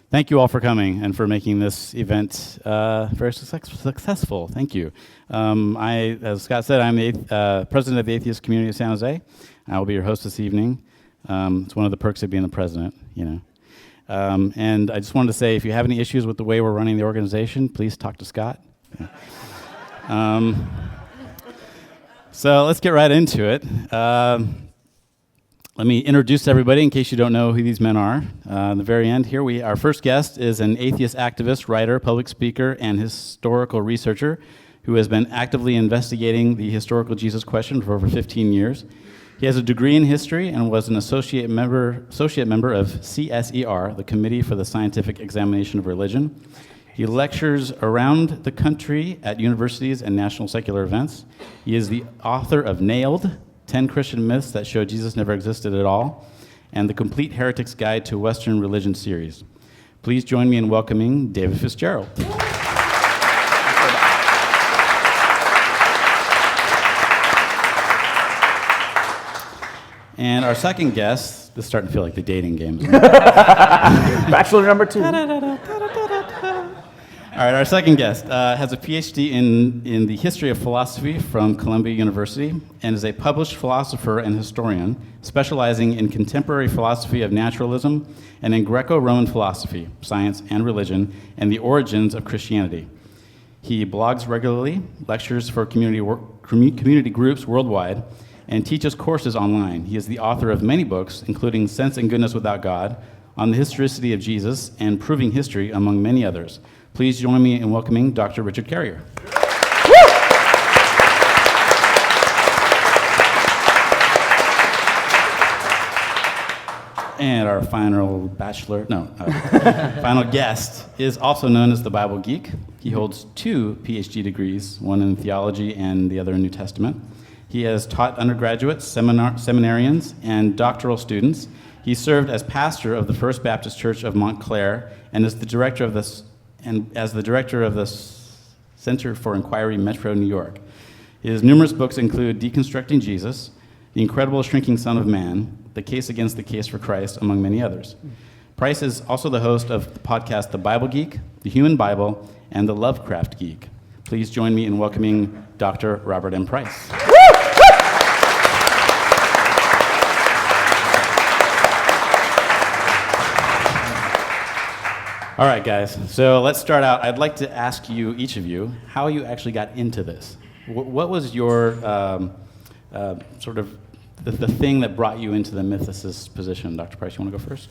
Thank you all for coming and for making this event very successful. Thank you. As Scott said, I'm the president of the Atheist Community of San Jose. I will be your host this evening. It's one of the perks of being the president, you know. And I just wanted to say, if you have any issues with the way we're running the organization, please talk to Scott. So let's get right into it. Let me introduce everybody in case you don't know who these men are. At the very end here, our first guest is an atheist activist, writer, public speaker, and historical researcher who has been actively investigating the historical Jesus question for over 15 years. He has a degree in history and was an associate member of CSER, the Committee for the Scientific Examination of Religion. He lectures around the country at universities and national secular events. He is the author of Nailed, 10 Christian Myths That Show Jesus Never Existed at All, and the Complete Heretic's Guide to Western Religion series. Please join me in welcoming David Fitzgerald. And our second guest, this is starting to feel like the dating games. Bachelor number 2. All right, our second guest has a Ph.D. in the history of philosophy from Columbia University and is a published philosopher and historian specializing in contemporary philosophy of naturalism and in Greco-Roman philosophy, science, and religion, and the origins of Christianity. He blogs regularly, lectures for community groups worldwide, and teaches courses online. He is the author of many books, including Sense and Goodness Without God, On the Historicity of Jesus, and Proving History, among many others. Please join me in welcoming Dr. Richard Carrier. And our final final guest is also known as the Bible Geek. He holds 2 PhD degrees, one in theology and the other in New Testament. He has taught undergraduates, seminarians, and doctoral students. He served as pastor of the First Baptist Church of Montclair and as the director of the Center for Inquiry, Metro New York. His numerous books include Deconstructing Jesus, The Incredible Shrinking Son of Man, The Case Against the Case for Christ, among many others. Price is also the host of the podcast The Bible Geek, The Human Bible, and The Lovecraft Geek. Please join me in welcoming Dr. Robert M. Price. All right, guys, so let's start out. I'd like to ask you, each of you, how you actually got into this. What was your sort of the thing that brought you into the mythicist position? Dr. Price, you want to go first?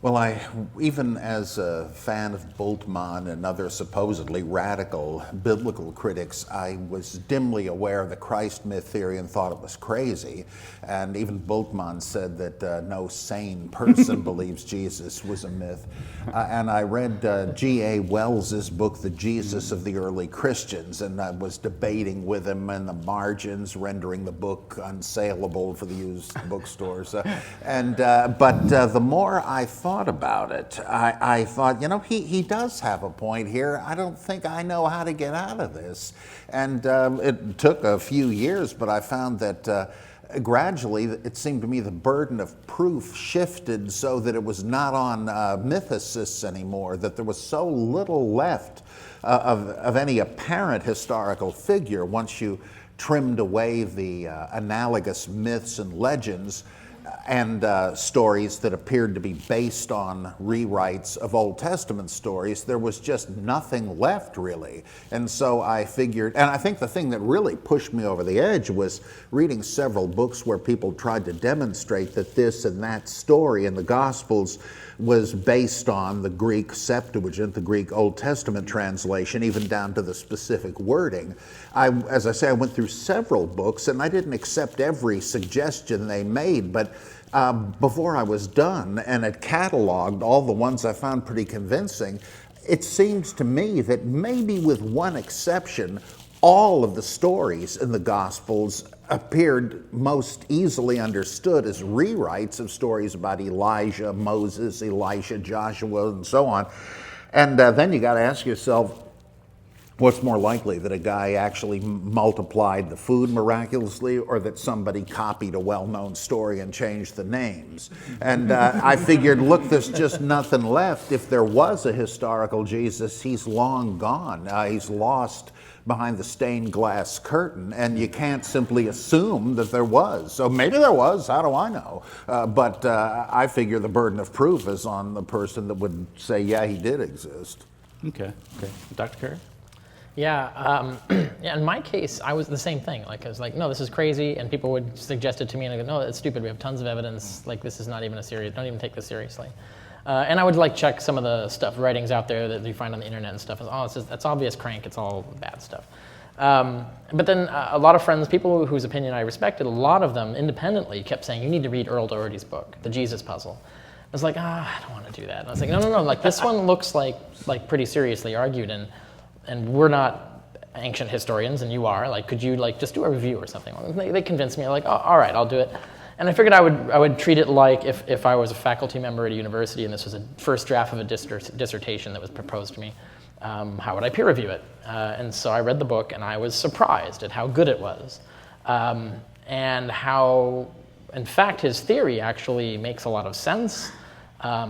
Well, even as a fan of Bultmann and other supposedly radical biblical critics, I was dimly aware of the Christ myth theory and thought it was crazy. And even Bultmann said that no sane person believes Jesus was a myth. And I read G.A. Wells's book, The Jesus of the Early Christians, and I was debating with him in the margins, rendering the book unsaleable for the used bookstores. But the more I thought about it, I thought, you know, he does have a point here. I don't think I know how to get out of this. And it took a few years, but I found that gradually, it seemed to me the burden of proof shifted so that it was not on mythicists anymore, that there was so little left of any apparent historical figure once you trimmed away the analogous myths and legends and stories that appeared to be based on rewrites of Old Testament stories. There was just nothing left, really. And so I figured, and I think the thing that really pushed me over the edge was reading several books where people tried to demonstrate that this and that story in the Gospels was based on the Greek Septuagint, the Greek Old Testament translation, even down to the specific wording. As I say, I went through several books, and I didn't accept every suggestion they made, but before I was done and had cataloged all the ones I found pretty convincing, it seems to me that maybe with one exception, all of the stories in the Gospels appeared most easily understood as rewrites of stories about Elijah, Moses, Elisha, Joshua, and so on. And then you got to ask yourself, What's more likely, that a guy actually multiplied the food miraculously, or that somebody copied a well-known story and changed the names? And I figured, look, there's just nothing left. If there was a historical Jesus, he's long gone. He's lost behind the stained glass curtain, and you can't simply assume that there was. So maybe there was, how do I know? But I figure the burden of proof is on the person that would say, yeah, he did exist. Okay. Dr. Carey? Yeah, yeah, in my case, I was the same thing. Like, I was like, no, this is crazy, and people would suggest it to me, and I go, no, it's stupid, we have tons of evidence, like, this is not even don't even take this seriously. And I would like check some of the writings out there that you find on the internet and stuff. That's obvious crank, it's all bad stuff. But then a lot of friends, people whose opinion I respected, a lot of them independently kept saying, you need to read Earl Doherty's book, The Jesus Puzzle. I was like, I don't want to do that. And I was like, no, like this one looks like pretty seriously argued, and we're not ancient historians, and you are. Like, could you like just do a review or something? They convinced me, like, oh, all right, I'll do it. And I figured I would treat it like if I was a faculty member at a university and this was a first draft of a dissertation that was proposed to me, how would I peer review it? And so I read the book, and I was surprised at how good it was, and how, in fact, his theory actually makes a lot of sense.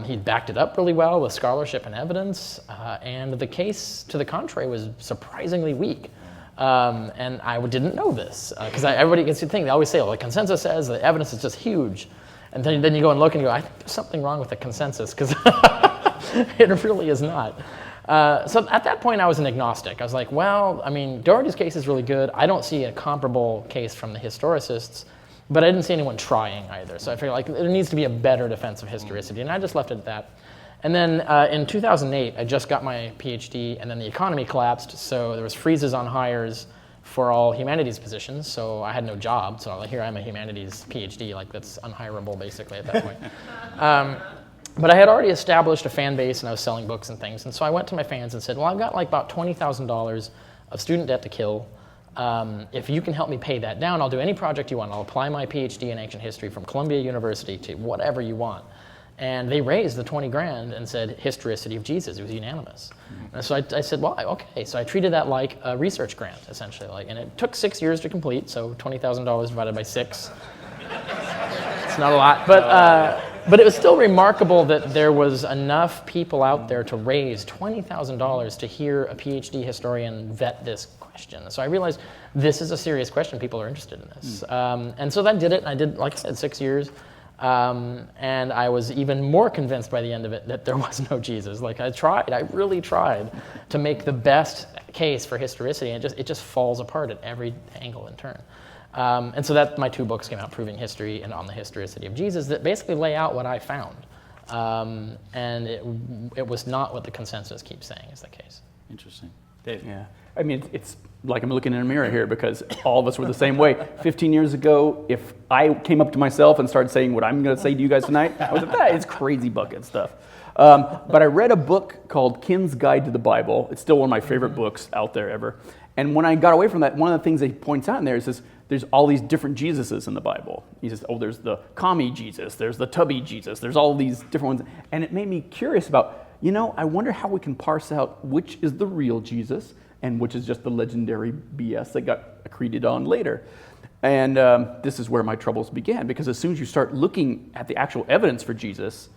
He backed it up really well with scholarship and evidence, and the case to the contrary was surprisingly weak. And I didn't know this, because everybody gets to think, they always say, the consensus says the evidence is just huge. And then you go and look and you go, I think there's something wrong with the consensus, because it really is not. So at that point, I was an agnostic. I was like, well, I mean, Doherty's case is really good. I don't see a comparable case from the historicists, but I didn't see anyone trying either. So I figured, like, there needs to be a better defense of historicity, and I just left it at that. And then in 2008, I just got my Ph.D., and then the economy collapsed, so there was freezes on hires for all humanities positions, so I had no job. So here I'm a humanities Ph.D., like that's unhirable basically at that point. But I had already established a fan base, and I was selling books and things, and so I went to my fans and said, well, I've got like about $20,000 of student debt to kill. If you can help me pay that down, I'll do any project you want. I'll apply my Ph.D. in ancient history from Columbia University to whatever you want. And they raised the 20 grand and said, historicity of Jesus. It was unanimous. And so I said, well, okay. So I treated that like a research grant, essentially. And it took 6 years to complete, so $20,000 divided by 6. It's not a lot. But it was still remarkable that there was enough people out there to raise $20,000 to hear a PhD historian vet this question. So I realized this is a serious question. People are interested in this. And so that did it. And I did, like I said, 6 years. And I was even more convinced by the end of it that there was no Jesus. Like I really tried to make the best case for historicity, and it just falls apart at every angle and turn. And so my 2 books came out, Proving History and On the Historicity of Jesus, that basically lay out what I found. And it was not what the consensus keeps saying is the case. Interesting. Dave? Yeah. I mean, it's like I'm looking in a mirror here, because all of us were the same way. 15 years ago, if I came up to myself and started saying what I'm going to say to you guys tonight, I was like, it's crazy bucket stuff. But I read a book called Kin's Guide to the Bible. It's still one of my favorite books out there ever. And when I got away from that, one of the things that he points out in there is this, there's all these different Jesuses in the Bible. He says, there's the commie Jesus, there's the tubby Jesus, there's all these different ones. And it made me curious about, I wonder how we can parse out which is the real Jesus and which is just the legendary BS that got accreted on later. And this is where my troubles began, because as soon as you start looking at the actual evidence for Jesus,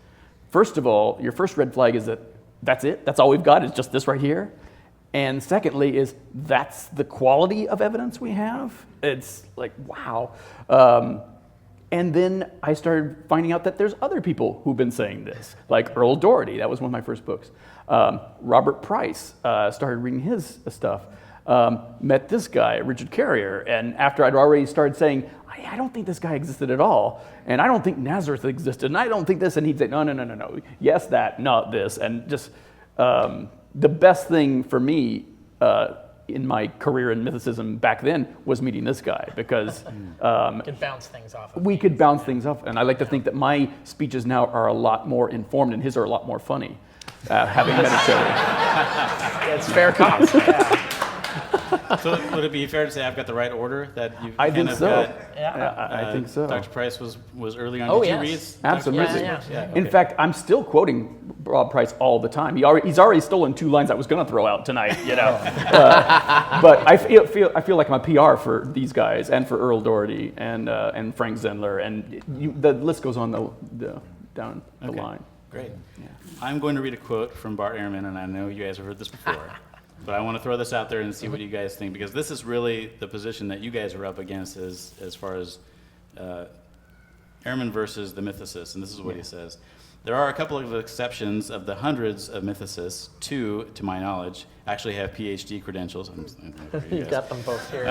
first of all, your first red flag is that that's it, that's all we've got, is just this right here. And secondly is that's the quality of evidence we have. It's like, wow. And then I started finding out that there's other people who've been saying this, like Earl Doherty. That was one of my first books. Robert Price, started reading his stuff. Met this guy, Richard Carrier, and after I'd already started saying, I don't think this guy existed at all, and I don't think Nazareth existed, and I don't think this, and he'd say, no, yes, that, not this, and just the best thing for me in my career in mythicism back then was meeting this guy, because could bounce things off. We could bounce things off, and I like to think that my speeches now are a lot more informed, and his are a lot more funny, having met each other. It's fair comp. Yeah. So would it be fair to say I've got the right order that you? I think so. Yeah. I think so. Dr. Price was early on. Oh, Did yes. you read Dr. Absolutely. Yeah. In fact, I'm still quoting Bob Price all the time. He's already stolen 2 lines I was going to throw out tonight, you know. But I feel like I'm a PR for these guys and for Earl Doherty and Frank Zendler, and the list goes on down the line. Great. I'm going to read a quote from Bart Ehrman, and I know you guys have heard this before, but I want to throw this out there and see what you guys think, because this is really the position that you guys are up against as far as Ehrman versus the Mythicists, and this is what he says. There are a couple of exceptions of the hundreds of Mythicists, 2, to my knowledge, actually have Ph.D. credentials. You got them both here.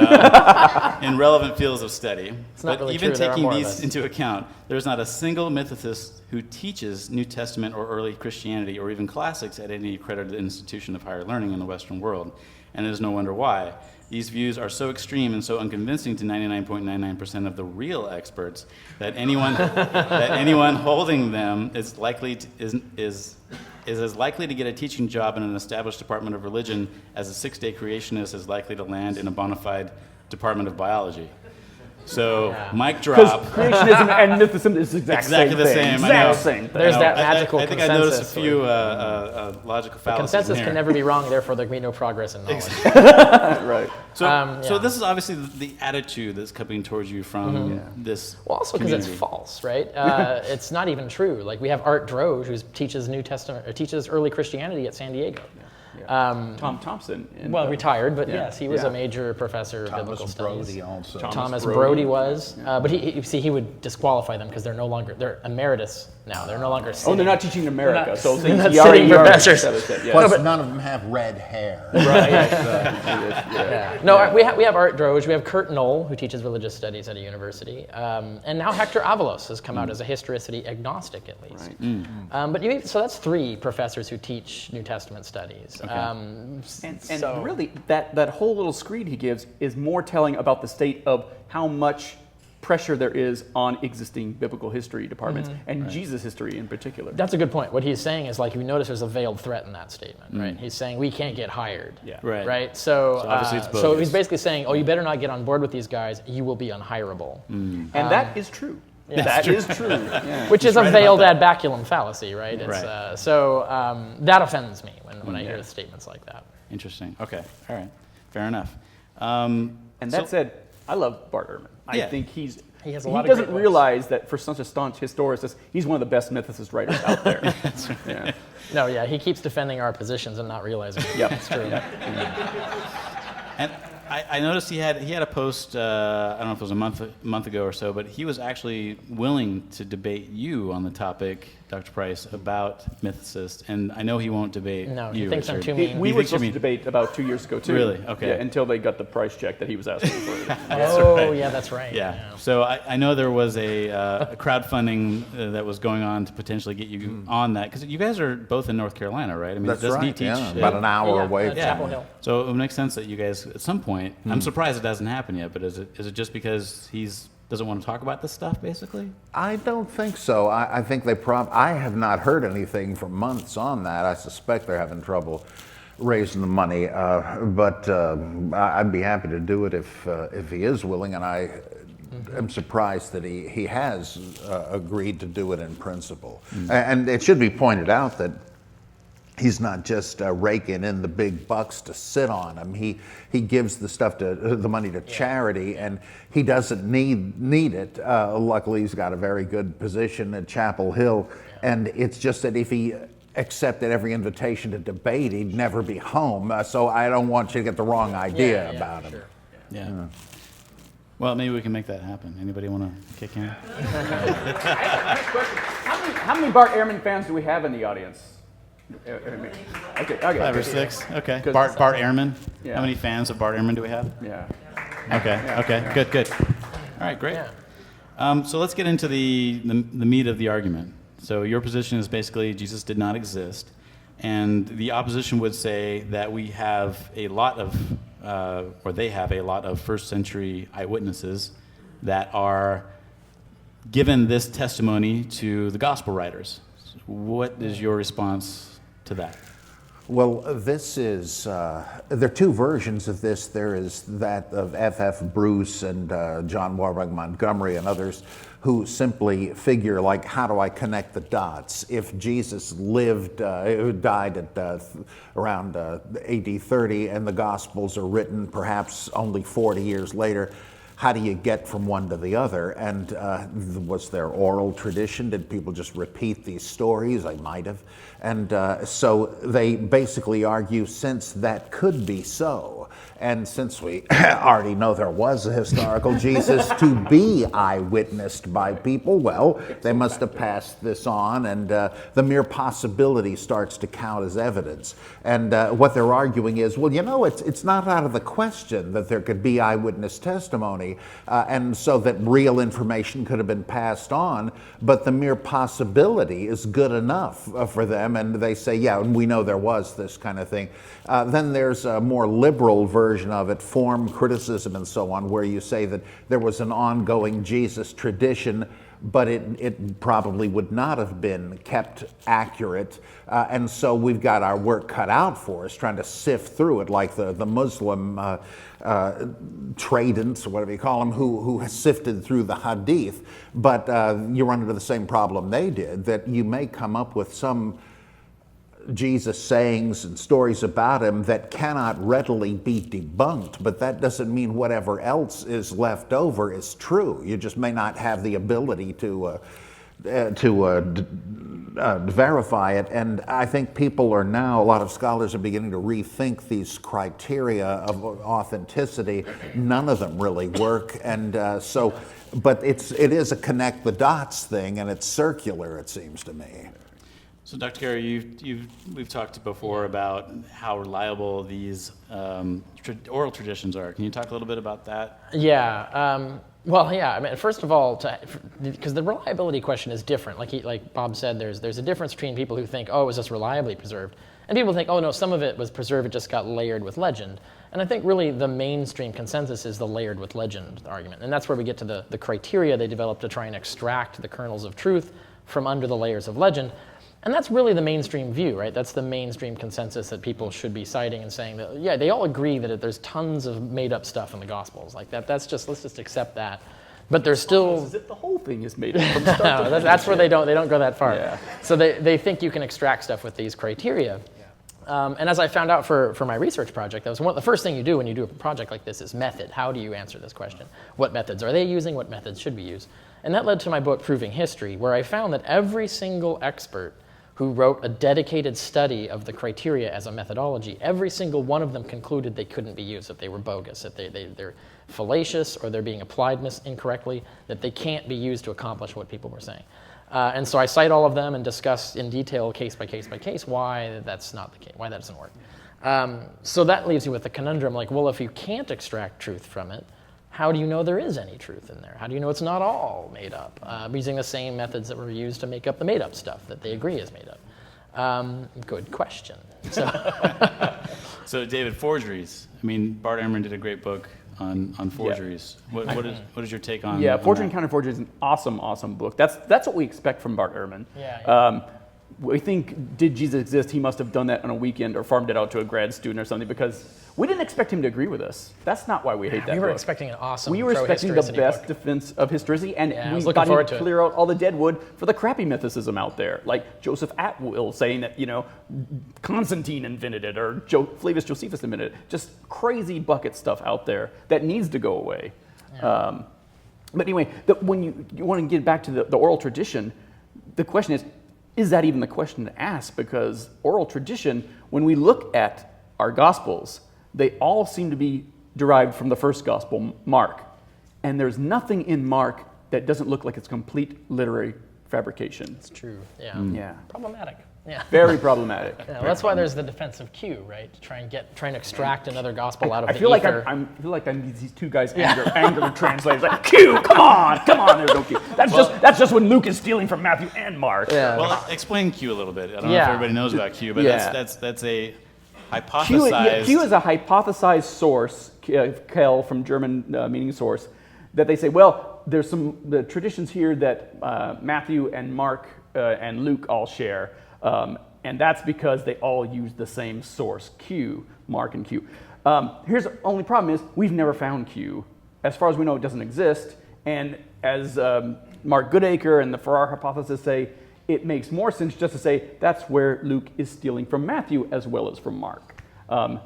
In relevant fields of study. not But really even true, there are taking more of these us. into account, there's not a single Mythicist who teaches New Testament or early Christianity or even classics at any accredited institution of higher learning in the Western world. And it is no wonder why. These views are so extreme and so unconvincing to 99.99% of the real experts that anyone holding them is as likely to get a teaching job in an established department of religion as a 6-day creationist is likely to land in a bona fide department of biology. So, mic Because drop. creationism and mythicism is Exactly the same. I know. Exact same thing. There's that magical I think consensus. I noticed a few logical fallacies Consensus in here. can never be wrong, therefore there can be no progress in knowledge. Right. So this is obviously the attitude that's coming towards you from this Well, also because it's community. false, right? It's not even true. Like we have Art Droge, who teaches New Testament or teaches early Christianity at San Diego. Tom Thompson. Retired, but yes, he was Yeah. a major professor of biblical Thomas studies. Brody also. Thomas Brody was, but he would disqualify them because they're emeritus now. They're no longer. Oh, they're not teaching in America, not- so they're not he already sitting professors. said it, yeah. Plus, none of them have red hair. No, we have Art Droge, we have Kurt Knoll, who teaches religious studies at a university, and now Hector Avalos has come out as a historicity agnostic, at least. But so that's 3 professors who teach New Testament studies. And really, that whole little screed he gives is more telling about the state of how much pressure there is on existing biblical history departments and Jesus history in particular. That's a good point. What he's saying is, like, if you notice, there's a veiled threat in that statement, right? He's saying we can't get hired, Right. right? So, obviously it's so bogus. he's basically saying, oh, you better not get on board with these guys. You will be unhirable, And that is true. Yeah. That is true. Yeah. which is right a about veiled that. ad baculum fallacy, right? It's, Right. So that offends me when I hear statements like that. Interesting. Okay. All right. Fair enough. And that said, I love Bart Ehrman. I Yeah. think He has a he lot of doesn't great books. realize that for such a staunch historicist, he's one of the best mythicist writers out there. Yeah. No, yeah, he keeps defending our positions and not realizing it. Yep. It's true. And I noticed he had a post. I don't know if it was a month ago or so, but he was actually willing to debate you on the topic, Dr. Price, about mythicists. And I know he won't debate No, you. he thinks I'm Richard. too mean. We You were think you're supposed to mean? debate about 2 years ago, too. Really? Okay. Yeah, until they got the price check that he was asking for. Oh, yeah, that's right. Yeah. So I know there was a crowdfunding that was going on to potentially get you on that, because you guys are both in North Carolina, right? I mean, That's doesn't he right. teach? Yeah, about an hour away that's from Chapel me. Hill. So it would make sense that you guys, at some point, I'm surprised it hasn't happened yet, but is it just because he's doesn't want to talk about this stuff, basically? I don't think so. I think they I have not heard anything for months on that. I suspect they're having trouble raising the money, but I'd be happy to do it if he is willing, and I am surprised that he has agreed to do it in principle. And it should be pointed out that he's not just raking in the big bucks to sit on them. He gives the money to charity, and he doesn't need it. Luckily, he's got a very good position at Chapel Hill, and it's just that if he accepted every invitation to debate, he'd never be home. So I don't want you to get the wrong idea about him. Sure. Yeah. Well, maybe we can make that happen. Anybody want to kick in? How many Bart Ehrman fans do we have in the audience? Okay. 5 or 6. Okay. 'Cause- Bart Ehrman. Yeah. How many fans of Bart Ehrman do we have? Yeah. Okay. Good. All right. Great. Yeah. So let's get into the meat of the argument. So your position is basically Jesus did not exist, and the opposition would say that we have a lot of, or they have a lot of first-century eyewitnesses that are given this testimony to the gospel writers. What is your response to that? Well, this is, there are two versions of this. There is that of F.F. Bruce and John Warburg Montgomery and others who simply figure, like, how do I connect the dots? If Jesus lived, died at around AD 30 and the Gospels are written perhaps only 40 years later, how do you get from one to the other? And was there oral tradition? Did people just repeat these stories? They might have. And so they basically argue, since that could be so, and since we already know there was a historical Jesus to be eyewitnessed by people, well, they must have passed this on, and the mere possibility starts to count as evidence. And what they're arguing is, well, you know, it's not out of the question that there could be eyewitness testimony, and so that real information could have been passed on, but the mere possibility is good enough for them, and they say, yeah, we know there was this kind of thing. Then there's a more liberal version of it, form, criticism, and so on, where you say that there was an ongoing Jesus tradition, but it probably would not have been kept accurate. And so we've got our work cut out for us, trying to sift through it, like the Muslim tradents, or whatever you call them, who sifted through the Hadith. But you run into the same problem they did, that you may come up with some Jesus sayings and stories about him that cannot readily be debunked, but that doesn't mean whatever else is left over is true. You just may not have the ability to verify it. And I think people are now, a lot of scholars are beginning to rethink these criteria of authenticity. None of them really work, and but it is a connect the dots thing, and it's circular, it seems to me. So, Dr. Carey, we've talked before about how reliable these oral traditions are. Can you talk a little bit about that? Yeah. Well, yeah. I mean, first of all, because the reliability question is different. Like Bob said, there's a difference between people who think, oh, it was just reliably preserved, and people think, oh no, some of it was preserved, it just got layered with legend. And I think really the mainstream consensus is the layered with legend argument, and that's where we get to the criteria they developed to try and extract the kernels of truth from under the layers of legend. And that's really the mainstream view, right? That's the mainstream consensus that people should be citing and saying that, yeah, they all agree that there's tons of made-up stuff in the Gospels. Like let's just accept that. But there's still... As if the whole thing is made up from start to finish. That's where they don't go that far. Yeah. So they think you can extract stuff with these criteria. And as I found out for my research project, that was the first thing you do when you do a project like this is method. How do you answer this question? What methods are they using? What methods should we use? And that led to my book, Proving History, where I found that every single expert who wrote a dedicated study of the criteria as a methodology, every single one of them concluded they couldn't be used, that they were bogus, that they're fallacious or they're being applied incorrectly, that they can't be used to accomplish what people were saying. And so I cite all of them and discuss in detail, case by case by case, why that's not the case, why that doesn't work. So that leaves you with the conundrum, like, well, if you can't extract truth from it, how do you know there is any truth in there? How do you know it's not all made up? Using the same methods that were used to make up the made-up stuff that they agree is made up. Good question. So, David, forgeries. I mean, Bart Ehrman did a great book on forgeries. Yeah. What is your take on? Yeah, Forgery and Counterforgery is an awesome book. That's what we expect from Bart Ehrman. Yeah. We think, did Jesus exist? He must have done that on a weekend or farmed it out to a grad student or something, because we didn't expect him to agree with us. That's not why we hate that book. We were expecting an awesome We were expecting the best book. defense of historicity, and Yeah, we looking thought he'd to clear out all the deadwood for the crappy mythicism out there, like Joseph Atwill saying that, Constantine invented it, or Flavius Josephus invented it. Just crazy bucket stuff out there that needs to go away. Yeah. But anyway, when you want to get back to the oral tradition, the question is that even the question to ask? Because oral tradition, when we look at our Gospels, they all seem to be derived from the first Gospel, Mark. And there's nothing in Mark that doesn't look like it's complete literary fabrication. It's true, yeah. Yeah. Problematic. Yeah. Very problematic. Yeah, that's why there's the defense of Q, right? To try and extract another gospel out of I the feel ether. I feel like I'm these two guys anger translators. Like, Q, come on, there's no Q. That's just when Luke is stealing from Matthew and Mark. Yeah. Well, explain Q a little bit. I don't know if everybody knows about Q, but that's a hypothesized. Q is a hypothesized source, Kel from German meaning source, that they say, well, there's the traditions here that Matthew and Mark and Luke all share. And that's because they all use the same source, Q, Mark and Q. Here's the only problem is we've never found Q. As far as we know, it doesn't exist. And as Mark Goodacre and the Farrar hypothesis say, it makes more sense just to say that's where Luke is stealing from Matthew as well as from Mark.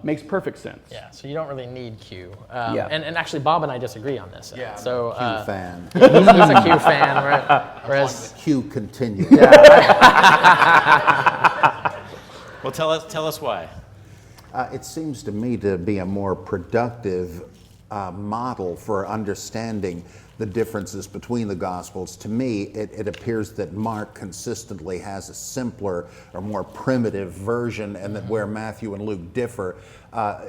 Makes perfect sense. Yeah, so you don't really need Q. Yeah. And actually, Bob and I disagree on this. Yeah, so Q fan. he's a Q fan, right? Whereas Q continues. Well, tell us why. It seems to me to be a more productive model for understanding the differences between the Gospels. To me, it appears that Mark consistently has a simpler or more primitive version, and that where Matthew and Luke differ,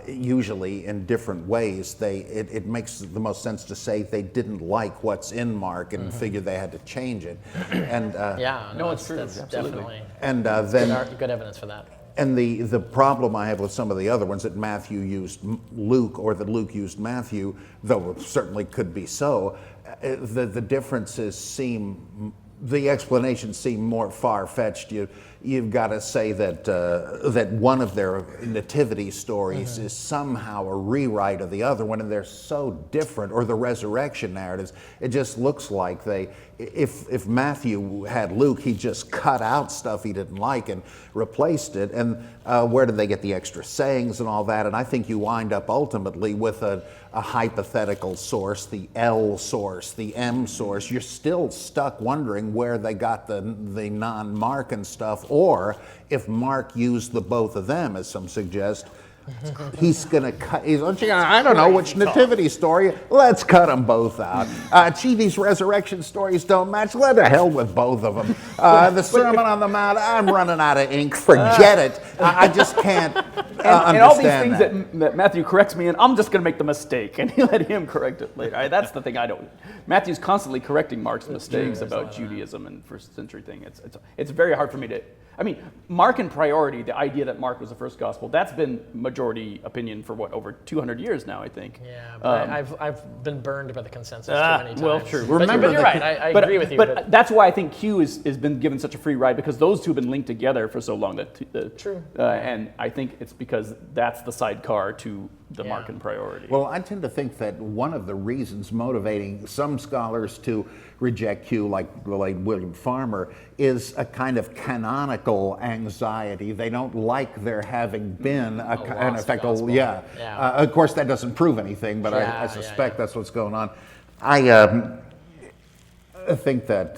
usually in different ways, it makes the most sense to say they didn't like what's in Mark and figured they had to change it. And it's true. That's Absolutely. definitely and then good evidence for that. And the problem I have with some of the other ones, that Matthew used Luke or that Luke used Matthew, though it certainly could be so, the differences seem, the explanations seem more far-fetched. You've got to say that one of their nativity stories is somehow a rewrite of the other one, and they're so different. Or the resurrection narratives, it just looks like if Matthew had Luke, he just cut out stuff he didn't like and replaced it. And where did they get the extra sayings and all that? And I think you wind up ultimately with a hypothetical source, the L source, the M source. You're still stuck wondering where they got the non-Markan stuff, or if Mark used the both of them, as some suggest. He's going to cut, I don't know which nativity story, let's cut them both out. Gee, these resurrection stories don't match, let the hell with both of them. The Sermon on the Mount, I'm running out of ink, forget it. I just can't understand and all these things that Matthew corrects me in, I'm just going to make the mistake, and he let him correct it later. That's the thing I don't. Matthew's constantly correcting Mark's mistakes about Judaism and first century thing. It's very hard for me to. I mean, Markan priority, the idea that Mark was the first gospel, that's been majority opinion for over 200 years now, I think. Yeah, but I've been burned by the consensus too many times. Well, true. But you're right. I agree with you. But that's why I think Q has been given such a free ride, because those two have been linked together for so long. True. And I think it's because that's the sidecar to the Markan priority. Well, I tend to think that one of the reasons motivating some scholars to reject Q, like the late William Farmer, is a kind of canonical anxiety. They don't like there having been an effect. Of course, that doesn't prove anything, but I suspect that's what's going on. I think that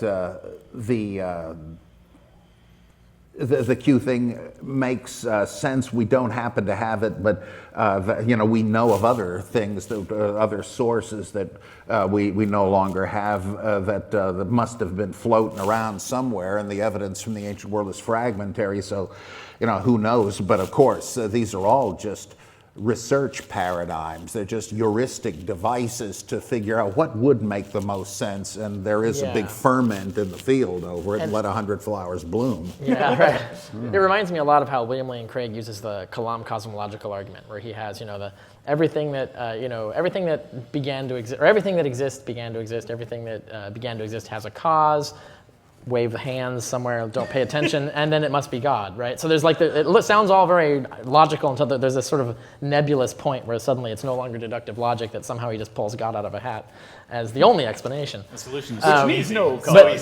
the Q thing makes sense. We don't happen to have it, but we know of other things, other sources that we no longer have that must have been floating around somewhere, and the evidence from the ancient world is fragmentary. So, who knows? But of course, these are all just research paradigms. They're just heuristic devices to figure out what would make the most sense, and there is a big ferment in the field over it, and let 100 flowers bloom. Yeah, right. It reminds me a lot of how William Lane Craig uses the Kalam cosmological argument, where he has, everything that began to exist, or everything that exists began to exist, everything that began to exist has a cause. Wave the hands somewhere, don't pay attention, and then it must be God, right? So there's it sounds all very logical until there's this sort of nebulous point where suddenly it's no longer deductive logic, that somehow he just pulls God out of a hat as the only explanation. The solution is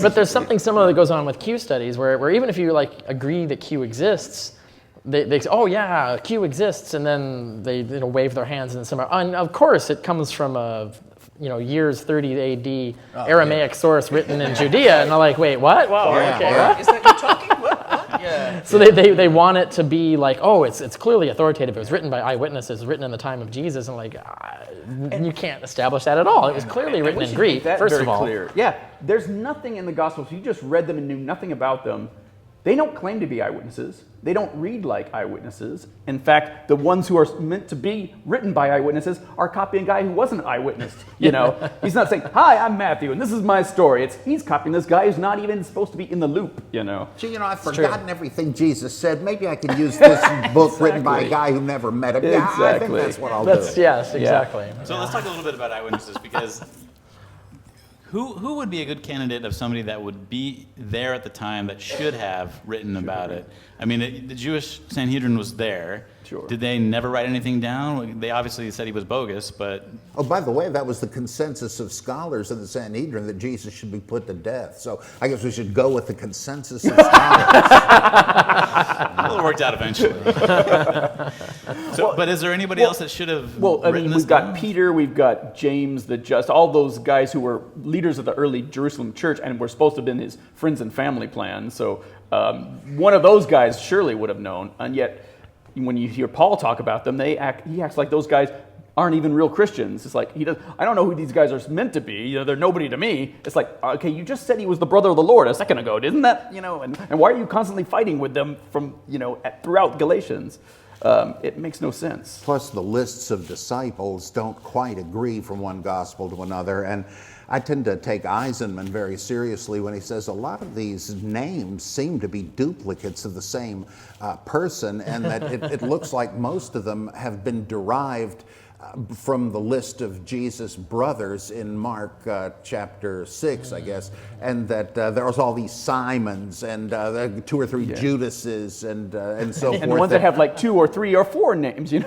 but there's something similar that goes on with Q studies, where even if you agree that Q exists, they say, oh yeah, Q exists, and then they wave their hands and somewhere. And of course, it comes from a years 30 AD Aramaic source written in Judea, and they're like, wait, what? Whoa, okay, what? Is that you talking? What? Yeah. So they want it to be it's clearly authoritative. It was written by eyewitnesses, written in the time of Jesus, and you can't establish that at all. It was clearly written in Greek, first of all. Clear. Yeah, there's nothing in the Gospels. If you just read them and knew nothing about them, they don't claim to be eyewitnesses. They don't read like eyewitnesses. In fact, the ones who are meant to be written by eyewitnesses are copying a guy who wasn't an eyewitness. He's not saying, "Hi, I'm Matthew, and this is my story." He's copying this guy who's not even supposed to be in the loop. Gee, I've forgotten everything Jesus said. Maybe I could use this book written by a guy who never met him. Yeah, I think that's what I'll do. Yes, exactly. So let's talk a little bit about eyewitnesses, because Who would be a good candidate of somebody that would be there at the time that should have written about it? I mean, the Jewish Sanhedrin was there. Sure. Did they never write anything down? They obviously said he was bogus, but... Oh, by the way, that was the consensus of scholars in the Sanhedrin, that Jesus should be put to death. So I guess we should go with the consensus of scholars. Well, it worked out eventually. But is there anybody else that should have written this we've got down? Peter, we've got James, the Just, all those guys who were leaders of the early Jerusalem church and were supposed to have been his friends and family plan. So one of those guys surely would have known, and yet when you hear Paul talk about them, he acts like those guys aren't even real Christians. It's like, I don't know who these guys are meant to be. They're nobody to me. It's like, okay, you just said he was the brother of the Lord a second ago, didn't that? And why are you constantly fighting with them from, throughout Galatians? It makes no sense. Plus, the lists of disciples don't quite agree from one gospel to another. And I tend to take Eisenman very seriously when he says a lot of these names seem to be duplicates of the same person, and that it looks like most of them have been derived from the list of Jesus' brothers in Mark chapter 6, I guess, and that there was all these Simons and 2 or 3 Judases and so forth. And the ones that have like 2 or 3 or 4 names, Yeah.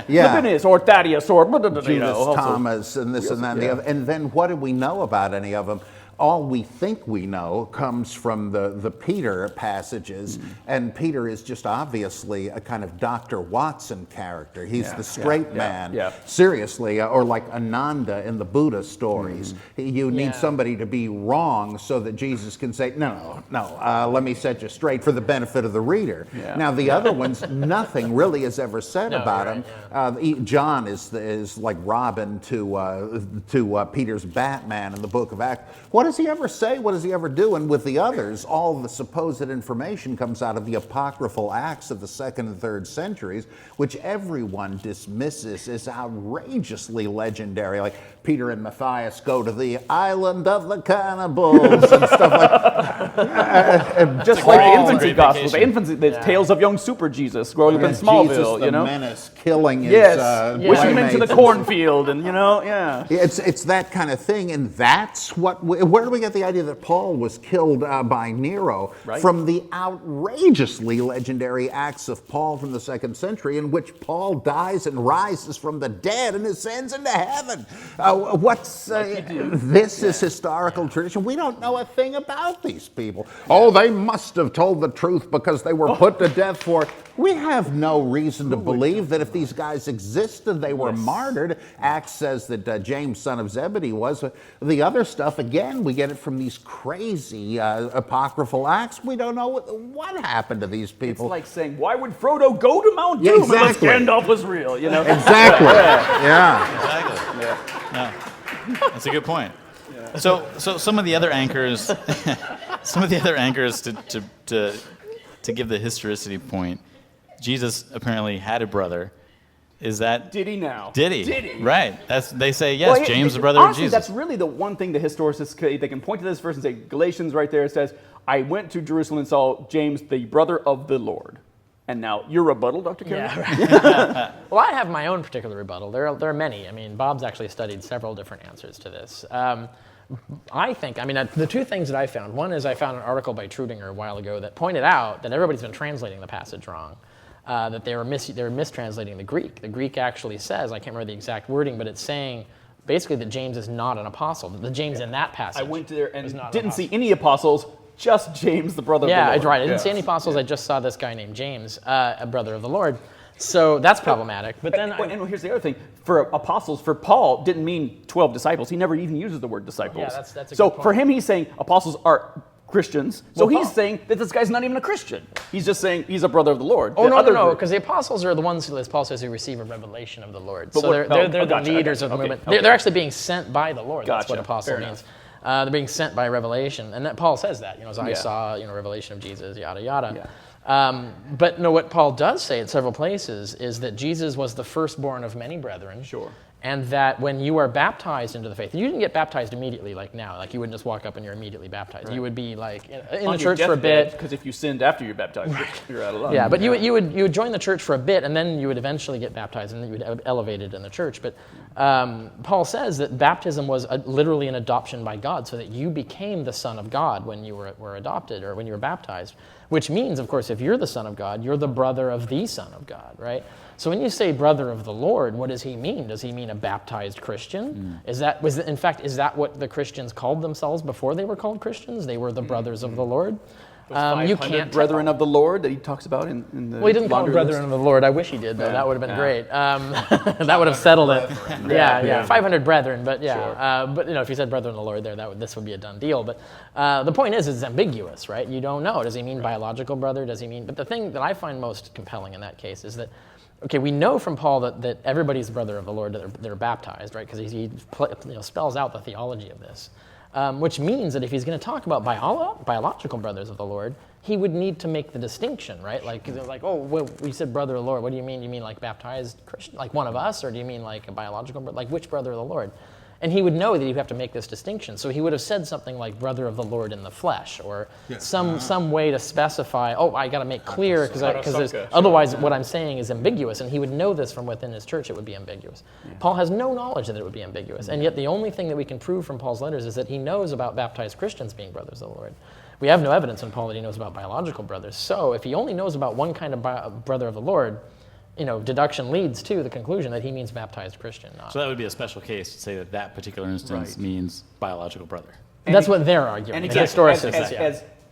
Labanus or Thaddeus or Judas, Thomas, and this and that and the other. And then what do we know about any of them? All we think we know comes from the Peter passages, and Peter is just obviously a kind of Dr. Watson character. He's the straight man, seriously, or like Ananda in the Buddha stories. You need somebody to be wrong so that Jesus can say, no, let me set you straight for the benefit of the reader. Now the other ones, nothing really is ever said about him. John is like Robin to Peter's Batman in the book of Acts. What does he ever say? What does he ever do? And with the others, all the supposed information comes out of the apocryphal Acts of the 2nd and 3rd centuries, which everyone dismisses as outrageously legendary. Like Peter and Matthias go to the island of the cannibals and stuff like that. Just like the infancy gospel, the tales of young super Jesus growing up in Smallville, Jesus the menace killing his pushing him into the cornfield, and It's that kind of thing, and that's where do we get the idea that Paul was killed by Nero? Right. From the outrageously legendary Acts of Paul from the 2nd century, in which Paul dies and rises from the dead and ascends into heaven. This is historical tradition. We don't know a thing about these people. Oh, they must have told the truth because they were put to death for. We have no reason to believe that if these guys existed, they were martyred. Acts says that James, son of Zebedee, was. The other stuff, again, we get it from these crazy apocryphal Acts. We don't know what happened to these people. It's like saying, why would Frodo go to Mount Doom unless Gandalf was real? Exactly. Exactly. Yeah. That's a good point. So some of the other anchors, to give the historicity point, Jesus apparently had a brother. Is that... Did he now? Did he? Did he? Right. They say, yes, James, the brother of Jesus. That's really the one thing the historicists, they can point to this verse and say, Galatians right there, it says, I went to Jerusalem and saw James, the brother of the Lord. And now, your rebuttal, Dr. Kerry? Yeah, right. Well, I have my own particular rebuttal. There are many. I mean, Bob's actually studied several different answers to this. I think, the 2 things that I found, one is I found an article by Trudinger a while ago that pointed out that everybody's been translating the passage wrong. That they were mistranslating the Greek. The Greek actually says, I can't remember the exact wording, but it's saying basically that James is not an apostle. The James in that passage. I went there and didn't see any apostles, just James, the brother of the Lord. Yeah, right. I didn't see any apostles. I just saw this guy named James, a brother of the Lord. So that's problematic. But then, and here's the other thing: for apostles, for Paul, didn't mean 12 disciples. He never even uses the word disciples. Yeah, that's a good so point. for him, he's saying apostles are Christians. So he's saying that this guy's not even a Christian. He's just saying he's a brother of the Lord. Oh, no, because the apostles are the ones, as Paul says, who receive a revelation of the Lord. So they're the leaders of the movement. Okay. They're actually being sent by the Lord. That's what apostle Fair means. They're being sent by revelation. And that Paul says that, as I saw, revelation of Jesus, yada, yada. Yeah. But no, what Paul does say in several places is that Jesus was the firstborn of many brethren. Sure. And that when you are baptized into the faith, you didn't get baptized immediately like now. Like you wouldn't just walk up and you're immediately baptized. Right. You would be like in the church for a bit. Because if you sinned after you're baptized, you're out of luck. Yeah, but you would join the church for a bit, and then you would eventually get baptized, and then you would elevate it in the church. But Paul says that baptism was literally an adoption by God, so that you became the son of God when you were adopted or when you were baptized. Which means, of course, if you're the son of God, you're the brother of the Son of God, right? So when you say brother of the Lord, what does he mean? Does he mean a baptized Christian? Is that what the Christians called themselves before they were called Christians? They were the brothers of the Lord. You can't brethren of the Lord that he talks about in the. Well, he didn't call them brethren of the Lord. I wish he did, though. That would have been great. That would have settled it. Yeah. 500 brethren, but yeah. Sure. But if you said brethren of the Lord there, this would be a done deal. But the point is, it's ambiguous, right? You don't know. Does he mean biological brother? Does he mean? But the thing that I find most compelling in that case is that. Okay, we know from Paul that everybody's brother of the Lord, that they're baptized, right? Because he spells out the theology of this. Which means that if he's going to talk about biological brothers of the Lord, he would need to make the distinction, right? Like, well, we said brother of the Lord. What do you mean? You mean like baptized Christian, like one of us, or do you mean like a biological brother? Like which brother of the Lord? And he would know that he'd have to make this distinction. So he would have said something like brother of the Lord in the flesh, or some way to specify, I got to make clear, because otherwise what I'm saying is ambiguous, and he would know this from within his church, it would be ambiguous. Yeah. Paul has no knowledge that it would be ambiguous, and yet the only thing that we can prove from Paul's letters is that he knows about baptized Christians being brothers of the Lord. We have no evidence in Paul that he knows about biological brothers. So if he only knows about one kind of brother of the Lord, deduction leads to the conclusion that he means baptized Christian. So that would be a special case to say that particular instance means biological brother. And that's what they're arguing. And as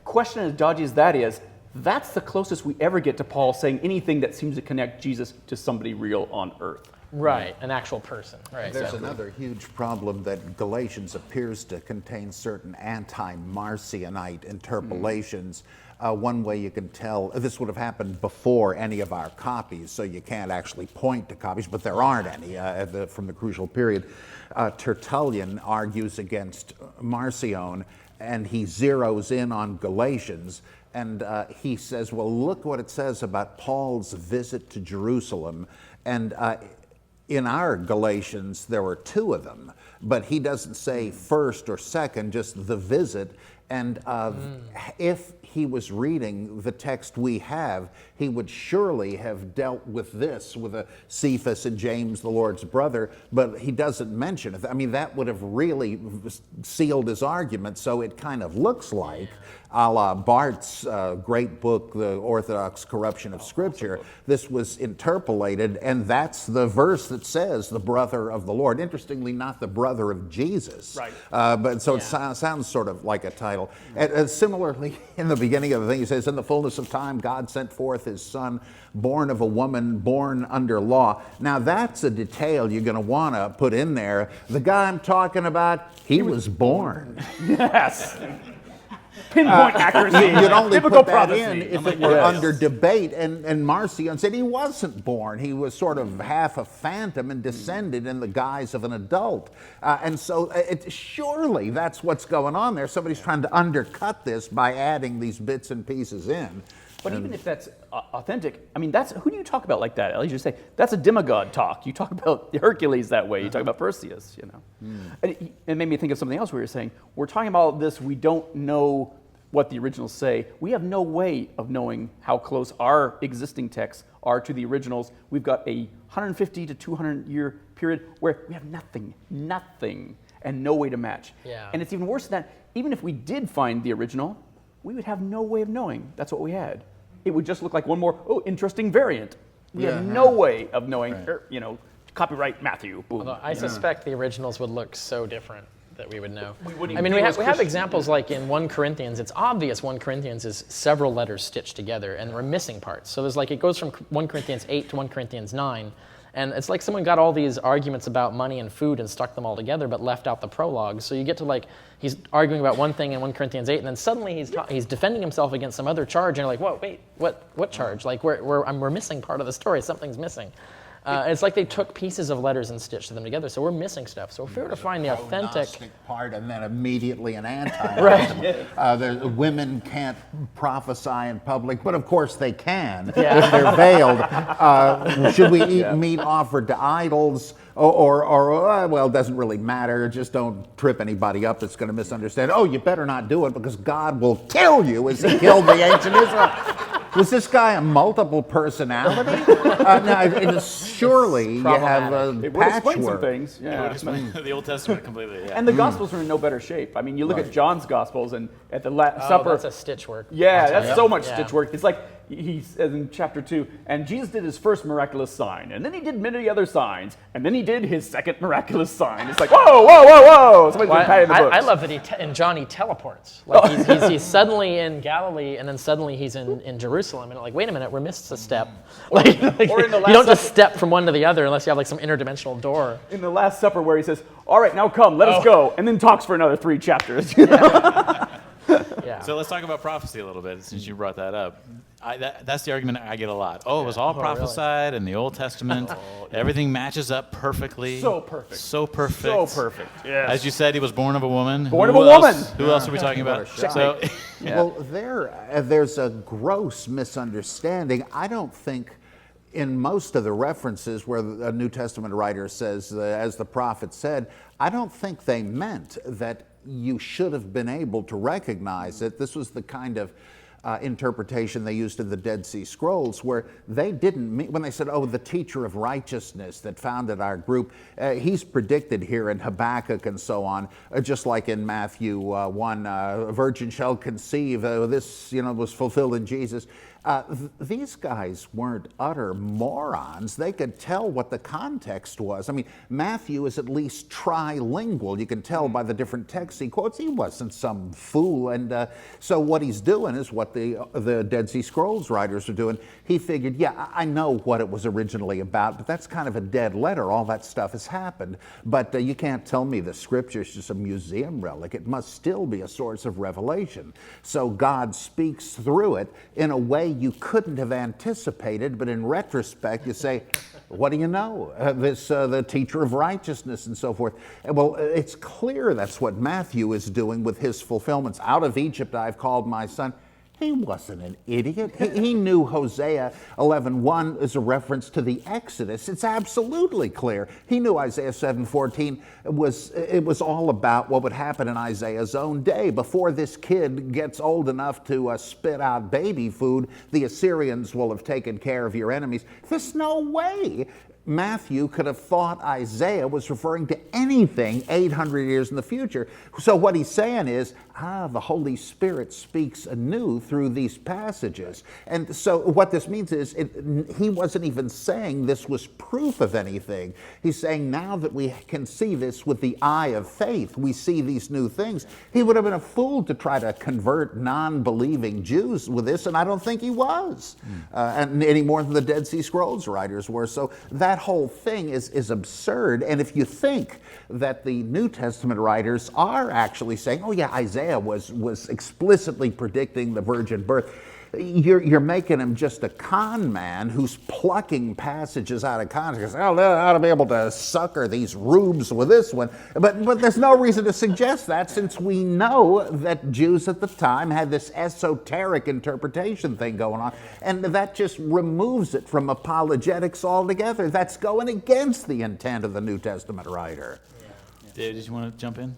question as dodgy as that is, that's the closest we ever get to Paul saying anything that seems to connect Jesus to somebody real on earth. Right, an actual person. Right. There's another huge problem that Galatians appears to contain certain anti-Marcionite interpolations. One way you can tell, this would have happened before any of our copies, so you can't actually point to copies, but there aren't any from the crucial period. Tertullian argues against Marcion, and he zeroes in on Galatians, and he says, well, look what it says about Paul's visit to Jerusalem, and in our Galatians, there were two of them, but he doesn't say first or second, just the visit. And if he was reading the text we have, he would surely have dealt with this, with a Cephas and James, the Lord's brother, but he doesn't mention it. I mean, that would have really sealed his argument, so it kind of looks like, a la Bart's great book, The Orthodox Corruption of Scripture, this was interpolated, and that's the verse that says the brother of the Lord. Interestingly, not the brother of Jesus. Right. But so it sounds sort of like a title. And similarly, in the beginning of the thing, he says, in the fullness of time, God sent forth his son, born of a woman, born under law. Now, that's a detail you're going to want to put in there. The guy I'm talking about, he was born. Yes. Pinpoint accuracy. You'd only Biblical put that prophecy. in if it were under debate. And Marcion said he wasn't born. He was sort of half a phantom and descended in the guise of an adult. And so surely that's what's going on there. Somebody's trying to undercut this by adding these bits and pieces in. But even if that's authentic, I mean, who do you talk about like that? At least you say, that's a demigod talk. You talk about Hercules that way. You talk about Perseus, And it made me think of something else we were saying. We're talking about this, we don't know what the originals say. We have no way of knowing how close our existing texts are to the originals. We've got a 150 to 200 year period where we have nothing, and no way to match. Yeah. And it's even worse than that. Even if we did find the original, we would have no way of knowing that's what we had. It would just look like one more, interesting variant. We have no way of knowing, copyright Matthew. Boom. Although I suspect the originals would look so different that we would know. We have examples like in 1 Corinthians. It's obvious 1 Corinthians is several letters stitched together, and we're missing parts. So there's it goes from 1 Corinthians 8 to 1 Corinthians 9. And it's like someone got all these arguments about money and food and stuck them all together, but left out the prologue. So you get to he's arguing about one thing in 1 Corinthians 8, and then suddenly he's defending himself against some other charge, and you're like, whoa, wait, what charge? We're missing part of the story. Something's missing. It's like they took pieces of letters and stitched them together, so we're missing stuff. So if we were to find the authentic... Gnostic part and then immediately an anti. Right. Women can't prophesy in public, but of course they can if they're veiled. Should we eat meat offered to idols? Well, it doesn't really matter. Just don't trip anybody up that's going to misunderstand. Oh, you better not do it because God will kill you as he killed the ancient Israel. Was this guy a multiple personality? No, surely you have a It would explain some patchwork. things. It would explain the Old Testament completely. Yeah. And the Gospels are in no better shape. I mean, you look at John's Gospels, and at the Last Supper. that's a stitch work. Yeah, that's so much Yeah. stitch work. It's like he says in chapter 2, and Jesus did his first miraculous sign, and then he did many other signs, and then he did his second miraculous sign. It's like, whoa, whoa, whoa, whoa! Somebody's been patting the books. I love that in John he teleports. Like he's suddenly in Galilee, and then suddenly he's in Jerusalem, and like, wait a minute, we missed a step. Like, or in the you Last don't just Supper. step from one to the other unless you have like some interdimensional door. In the Last Supper, where he says, "All right, now come, let us go," and then talks for another 3 chapters. You know? Yeah. So let's talk about prophecy a little bit, since you brought that up. That's the argument I get a lot. Oh, it was all prophesied in the Old Testament. Everything matches up perfectly. So perfect. So perfect. So perfect. Yes. As you said, he was born of a woman. Born of Who a woman. else- Who else are we talking about? So, Well, there's a gross misunderstanding. I don't think in most of the references where a New Testament writer says, as the prophet said, I don't think they meant that you should have been able to recognize it. This was the kind of interpretation they used in the Dead Sea Scrolls, where they didn't mean, when they said, oh, the teacher of righteousness that founded our group, he's predicted here in Habakkuk and so on, just like in Matthew 1, a virgin shall conceive, this was fulfilled in Jesus. These guys weren't utter morons. They could tell what the context was. I mean, Matthew is at least trilingual. You can tell by the different texts he quotes. He wasn't some fool. And so what he's doing is what the Dead Sea Scrolls writers are doing. He figured, yeah, I know what it was originally about, but that's kind of a dead letter. All that stuff has happened. But you can't tell me the scripture is just a museum relic. It must still be a source of revelation. So God speaks through it in a way you couldn't have anticipated, but in retrospect you say, what do you know? The teacher of righteousness and so forth. Well, it's clear that's what Matthew is doing with his fulfillments. Out of Egypt I've called my son. He wasn't an idiot. He knew Hosea 11:1 is a reference to the Exodus. It's absolutely clear. He knew Isaiah 7:14 was all about what would happen in Isaiah's own day. Before this kid gets old enough to spit out baby food, the Assyrians will have taken care of your enemies. There's no way Matthew could have thought Isaiah was referring to anything 800 years in the future. So what he's saying is, the Holy Spirit speaks anew through these passages. And so what this means is he wasn't even saying this was proof of anything. He's saying now that we can see this with the eye of faith, we see these new things. He would have been a fool to try to convert non-believing Jews with this, and I don't think he was, and any more than the Dead Sea Scrolls writers were. So that whole thing is absurd. And if you think that the New Testament writers are actually saying, oh yeah, Isaiah was explicitly predicting the virgin birth, you're making him just a con man who's plucking passages out of context. Oh, they ought to be able to sucker these rubes with this one. But there's no reason to suggest that, since we know that Jews at the time had this esoteric interpretation thing going on, and that just removes it from apologetics altogether. That's going against the intent of the New Testament writer. Dave, did you want to jump in?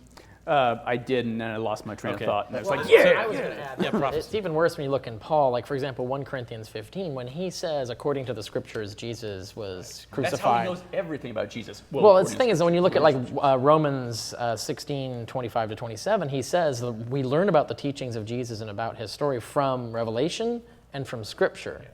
I did, and then I lost my train of thought. And I was like, I was going to add, prophecy. it's even worse when you look in Paul, like for example, 1 Corinthians 15, when he says, according to the scriptures, Jesus was crucified. that's how he knows everything about Jesus. Well, the thing is, when you look at like Romans 16, 25 to 27, he says that we learn about the teachings of Jesus and about his story from Revelation and from Scripture.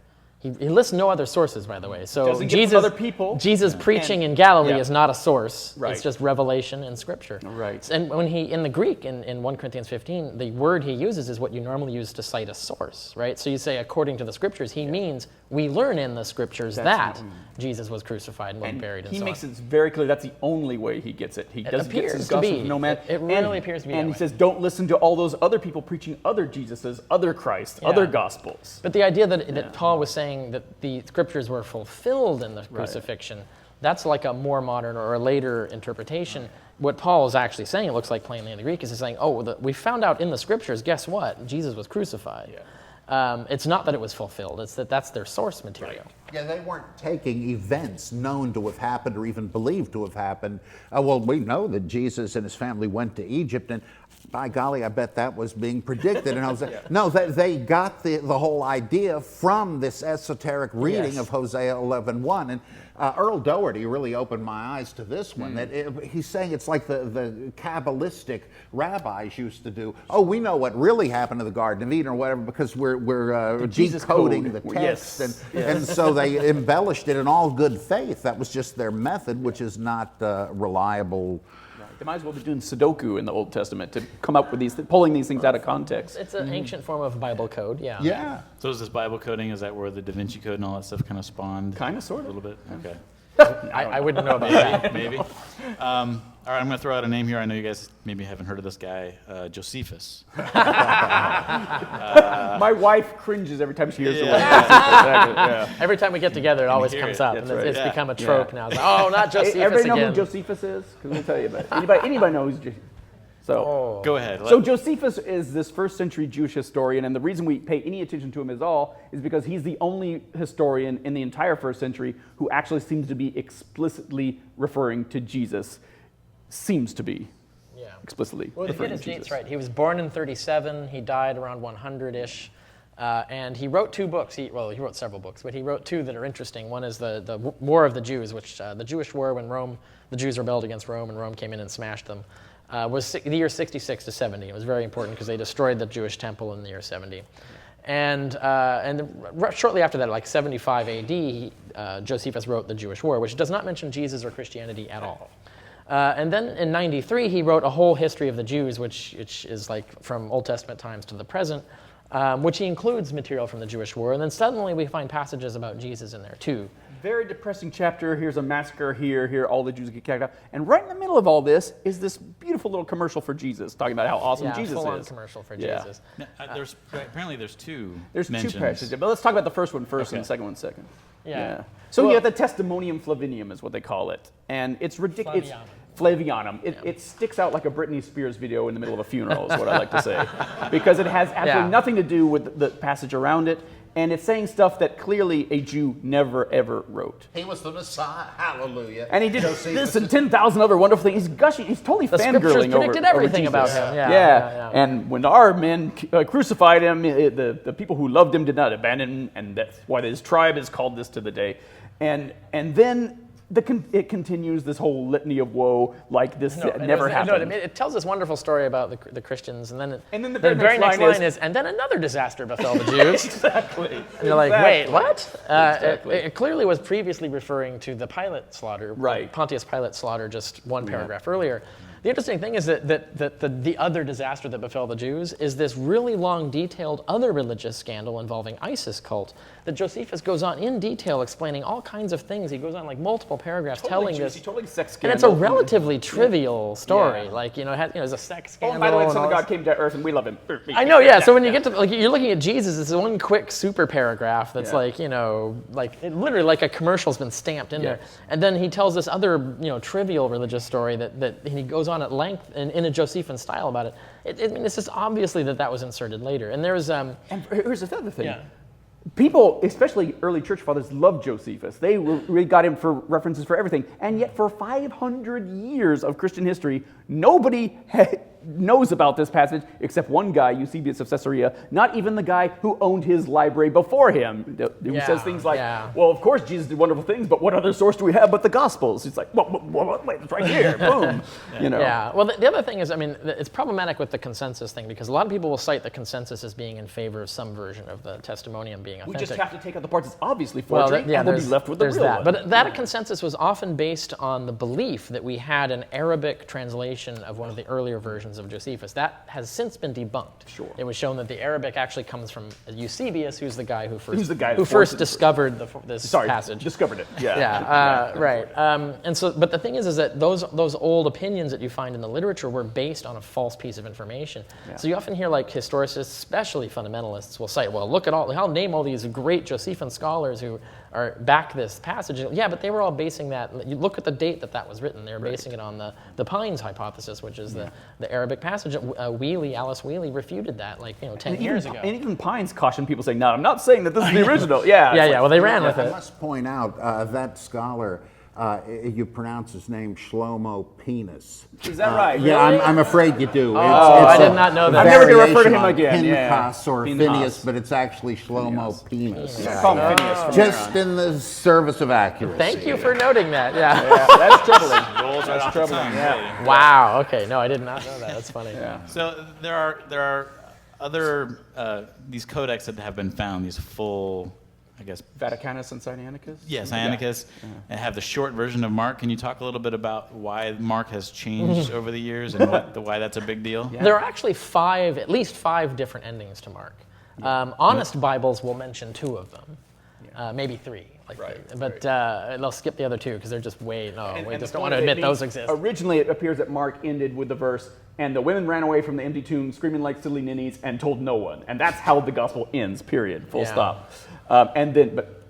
He lists no other sources, by the way. So Doesn't get from other people. Jesus preaching in Galilee is not a source. Right. It's just revelation and Scripture. Right. And when in the Greek, in 1 Corinthians 15, the word he uses is what you normally use to cite a source, right? So you say, according to the Scriptures, he means we learn in the Scriptures that Jesus was crucified and buried and so on. He makes it very clear that's the only way he gets it. He doesn't get his appears to gospel be. from no man. It really appears to be And that he way. says, don't listen to all those other people preaching other Jesuses, other Christ, other gospels. But the idea that Paul was saying saying that the scriptures were fulfilled in the crucifixion. That's like a more modern or a later interpretation. What Paul is actually saying, it looks like plainly in the Greek, is he's saying, we found out in the scriptures, guess what? Jesus was crucified. It's not that it was fulfilled, it's that that's their source material. Yeah, they weren't taking events known to have happened or even believed to have happened. Well, we know that Jesus and his family went to Egypt, and by golly, I bet that was being predicted. And I was like, no, they got the whole idea from this esoteric reading of Hosea 11:1. And Earl Doherty really opened my eyes to this one. He's saying it's like the Kabbalistic rabbis used to do. Oh, we know what really happened to the Garden of Eden or whatever because we're decoding the text. And so they embellished it in all good faith. That was just their method, which is not reliable. They might as well be doing Sudoku in the Old Testament to come up with these, pulling these things out of context. It's an ancient form of Bible code, Yeah. So is this Bible coding, is that where the Da Vinci Code and all that stuff kind of spawned? Kind of, sort A of. little bit? Okay. I wouldn't know about that. Maybe. All right, I'm going to throw out a name here. I know you guys maybe haven't heard of this guy, Josephus. My wife cringes every time she hears the word. Every time we get together, it always comes up, and it's become a trope now. It's like, oh, not Josephus Everybody know again. who Josephus is? Because let me tell you about it. Anybody know who's Josephus? So, Go ahead. So Josephus is this first century Jewish historian, and the reason we pay any attention to him at all is because he's the only historian in the entire first century who actually seems to be explicitly referring to Jesus. Seems to be explicitly Well, to referring get his to Jesus. dates right, he was born in 37, he died around 100-ish, and he wrote 2 books. He wrote several books, but he wrote 2 that are interesting. One is the War of the Jews, which the Jewish war when the Jews rebelled against Rome and Rome came in and smashed them. Was the year 66 to 70. It was very important because they destroyed the Jewish temple in the year 70. And shortly after that, like 75 AD, Josephus wrote the Jewish War, which does not mention Jesus or Christianity at all. And then in 93, he wrote a whole history of the Jews, which is like from Old Testament times to the present, which he includes material from the Jewish War. And then suddenly we find passages about Jesus in there too. Very depressing chapter. Here's a massacre here, all the Jews get kicked out. And right in the middle of all this is this beautiful little commercial for Jesus, talking about how awesome Jesus full-on is. commercial for Jesus. Now, apparently there's 2 There's mentions. 2 passages, but let's talk about the first one first and Okay. the second one second. Yeah. So the testimonium Flavinium is what they call it. And it's ridiculous. Flavianum. It sticks out like a Britney Spears video in the middle of a funeral is what I like to say. Because it has absolutely nothing to do with the passage around it. And it's saying stuff that clearly a Jew never, ever wrote. He was the Messiah. Hallelujah. And he did this and 10,000 other wonderful things. He's gushing. He's totally The scriptures fangirling predicted everything over Jesus. about him. Yeah. And when our men crucified him, the people who loved him did not abandon him, and that's why his tribe is called this to the day. And then it continues this whole litany of woe, like this never happened. It tells this wonderful story about the Christians, and then the very next line is, and then another disaster befell the Jews. Exactly. And you're like, wait, what? Exactly. It clearly was previously referring to the Pilate slaughter, Right. Pontius Pilate slaughter just one paragraph earlier. The interesting thing is that the other disaster that befell the Jews is this really long, detailed other religious scandal involving ISIS cult that Josephus goes on in detail explaining all kinds of things. He goes on like multiple paragraphs telling this. Totally sex And scandal. it's a relatively trivial story. Yeah. Like, there's a sex Oh, scandal. and by the way, the and Son all of this. God came to earth, and we love him. I know, yeah. So when you get to, you're looking at Jesus, it's one quick super paragraph that's literally like a commercial's been stamped in there. And then he tells this other, trivial religious story that he goes on at length in a Josephine style about it. It's just obviously that was inserted later. And there's... And here's the other thing. Yeah. People, especially early church fathers, loved Josephus. They really got him for references for everything. And yet for 500 years of Christian history, nobody knows about this passage except one guy, Eusebius of Caesarea, not even the guy who owned his library before him, who says things like, well, of course Jesus did wonderful things, but what other source do we have but the Gospels? It's like, wait, it's right here, boom. Yeah, well, the other thing is, it's problematic with the consensus thing because a lot of people will cite the consensus as being in favor of some version of the testimonium being authentic. We just have to take out the parts that's obviously forgery, and we'll be left with the real that. one. But that consensus was often based on the belief that we had an Arabic translation of one of the earlier versions origins of Josephus. That has since been debunked. Sure. It was shown that the Arabic actually comes from Eusebius, who's the guy who Who's first discovered this passage. Discovered it. Yeah. Yeah, right. And so, but the thing is that those old opinions that you find in the literature were based on a false piece of information. Yeah. So you often hear like historicists, especially fundamentalists, will cite, well, look at I'll name all these great Josephine scholars who are back this passage. Yeah, but they were all basing that. You look at the date that was written. They were basing it on the Pines hypothesis, which is the Arabic passage. Alice Wheely refuted that 10 years ago. And even Pines cautioned people saying, no, I'm not saying that this is the original. Yeah. Yeah. Well, they ran with I it. must point out that scholar, you pronounce his name Shlomo Penis. Is that right? Yeah, Really? I'm afraid you do. I did not know that. I'm never gonna refer to him again. Pinchas or Pinchas. Phineas, but it's actually Shlomo Penis. I call him Phineas from Just in the service of accuracy. Thank you for noting that. Yeah. That's troubling. Rolls right off the tongue. Yeah. Wow. Okay. No, I did not know that. That's funny. Yeah. So there are other these codex that have been found, these full, I guess. Vaticanus and Sinaiticus? Yes, Sinaiticus, and have the short version of Mark. Can you talk a little bit about why Mark has changed over the years and why that's a big deal? Yeah. There are actually at least five different endings to Mark. Honest Bibles will mention two of them, maybe three. But they'll skip the other two because they're just we just don't want to admit those exist. Originally, it appears that Mark ended with the verse, and the women ran away from the empty tomb screaming like silly ninnies and told no one. And that's how the gospel ends, period, full stop. But